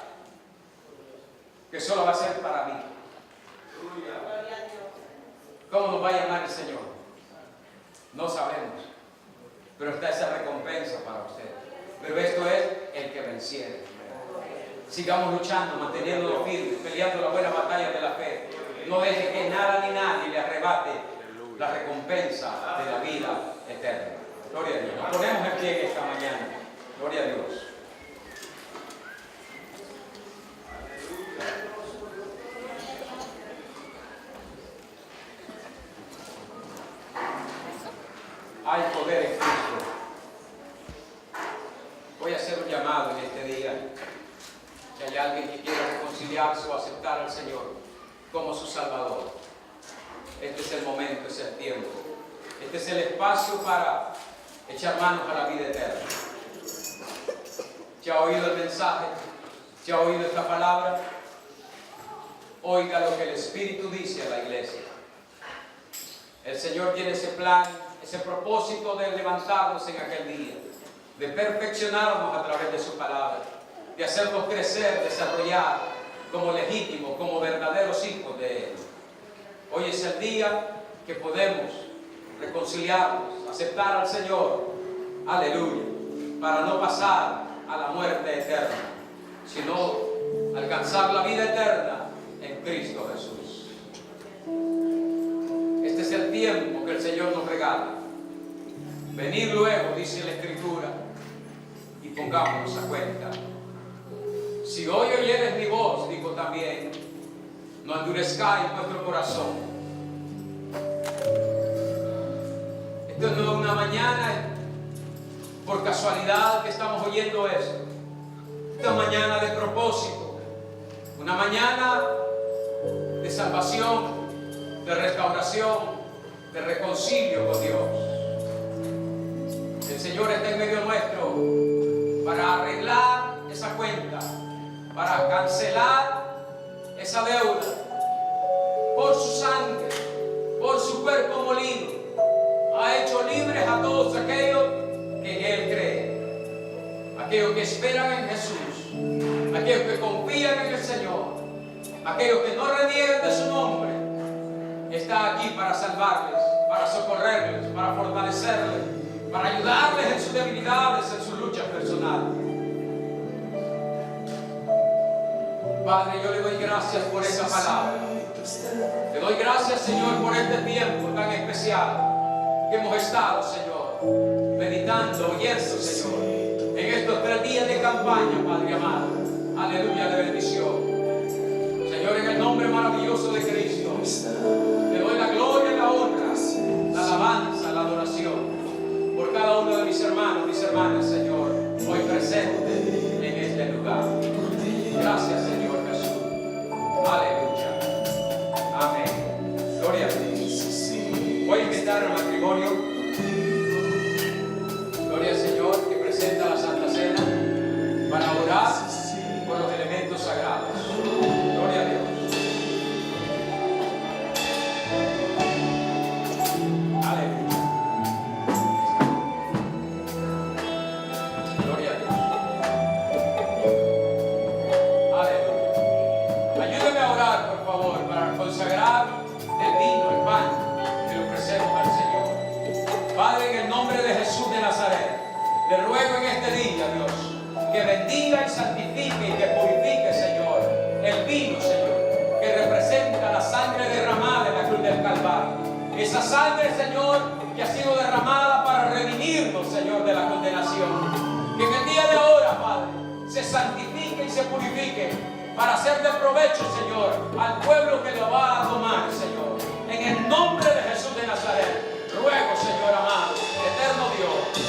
que solo va a ser para mí. ¿Cómo nos va a llamar el Señor? No sabemos, pero está esa recompensa para usted. Pero esto es el que venciere. Sigamos luchando, manteniéndonos firmes, peleando la buena batalla de la fe. No deje que nada ni nadie le arrebate la recompensa de la vida eterna. Gloria a Dios. Nos ponemos en pie esta mañana. Gloria a Dios. Hay poder en Cristo. Voy a hacer un llamado en este día. Si hay alguien que quiera reconciliarse o aceptar al Señor como su Salvador, este es el momento, este es el tiempo. Este es el espacio para echar manos a la vida eterna. ¿Ya ha oído el mensaje? ¿Ya ha oído esta palabra? Oiga lo que el Espíritu dice a la iglesia. El Señor tiene ese plan, ese propósito de levantarnos en aquel día, de perfeccionarnos a través de su palabra, de hacernos crecer, desarrollar como legítimos, como verdaderos hijos de Él. Hoy es el día que podemos reconciliarnos, aceptar al Señor, aleluya, para no pasar a la muerte eterna, sino alcanzar la vida eterna en Cristo Jesús. Este es el tiempo que el Señor nos regala. Venid luego, dice la Escritura, y pongámonos a cuenta. Si hoy oyeres mi voz, digo también, no endurezcáis vuestro corazón. Esto no es una mañana por casualidad que estamos oyendo esto. Esta mañana de propósito, una mañana de salvación, de restauración, de reconcilio con Dios. El Señor está en medio nuestro para arreglar esa cuenta, para cancelar esa deuda, por su sangre, por su cuerpo molido. Ha hecho libres a todos aquellos que en Él creen, aquellos que esperan en Jesús, aquellos que confían en el Señor, aquellos que no reniegan de su nombre. Está aquí para salvarles, para socorrerles, para fortalecerles, para ayudarles en sus debilidades, en sus luchas personales. Padre, yo le doy gracias por esa palabra. Te doy gracias, Señor, por este tiempo tan especial que hemos estado, Señor, meditando, oyendo, Señor, en estos 3 días de campaña, Padre amado. Aleluya, de bendición. Señor, en el nombre maravilloso de Cristo, te doy la gloria y la honra, la alabanza, la adoración por cada uno de mis hermanos, mis hermanas, Señor, hoy presente en este lugar. Gracias, Señor Jesús. Aleluya. Amén. Gloria a Dios. Voy a invitar al matrimonio. Gloria al Señor, que presenta la Santa Cena para orar por los elementos sagrados. Gloria a Dios. Aleluya. Gloria a Dios. Aleluya. Ayúdeme a orar, por favor, para consagrar el vino, el pan que le ofrecemos al Señor. Padre, en el nombre de Jesús de Nazaret, le ruego en este día, Dios, que bendiga y santifique y que purifique, Señor, el vino, Señor, que representa la sangre derramada en la cruz del Calvario. Esa sangre, Señor, que ha sido derramada para redimirnos, Señor, de la condenación. Que en el día de ahora, Padre, se santifique y se purifique para hacer de provecho, Señor, al pueblo que lo va a tomar, Señor. En el nombre de Jesús de Nazaret, ruego, Señor amado, eterno Dios,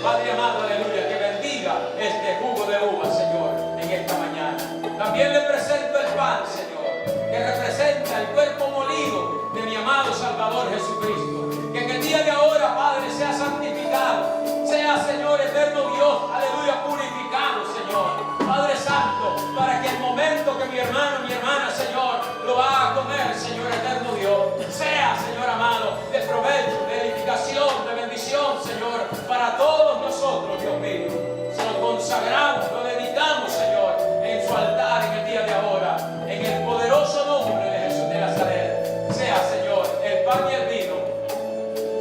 Padre amado, aleluya, que bendiga este jugo de uva, Señor, en esta mañana. También le presento el pan, Señor, que representa el cuerpo molido de mi amado Salvador Jesucristo. Que en el día de ahora, Padre, sea santificado, sea, Señor, eterno Dios, aleluya, purificado, Señor. Padre Santo, para que el momento que mi hermano, mi hermana, Señor, lo va a comer, Señor, eterno Dios, sea, Señor amado, de provecho, de edificación, de bendición, Señor, para todos nosotros, Dios mío. Se lo consagramos, lo dedicamos, Señor, en su altar en el día de ahora, en el poderoso nombre de Jesús de Nazaret. Sea, Señor, el pan y el vino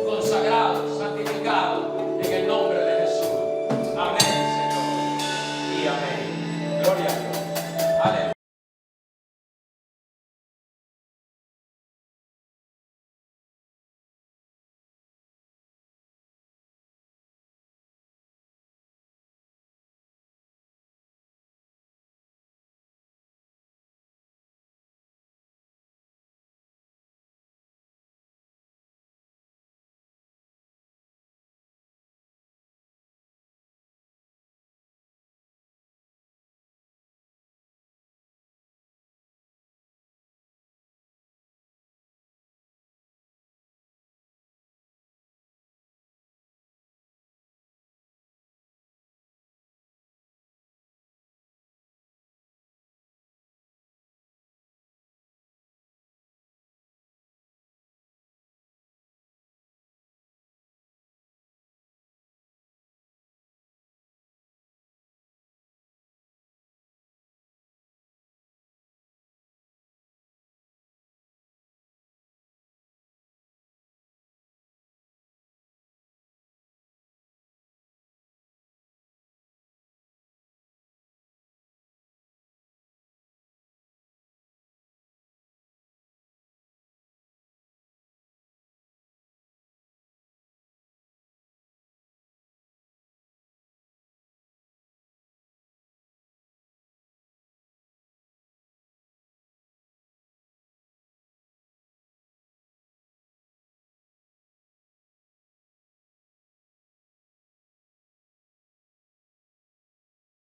consagrado, santificado en el nombre de Jesús. Amén, Señor, y amén. Gloria a Dios.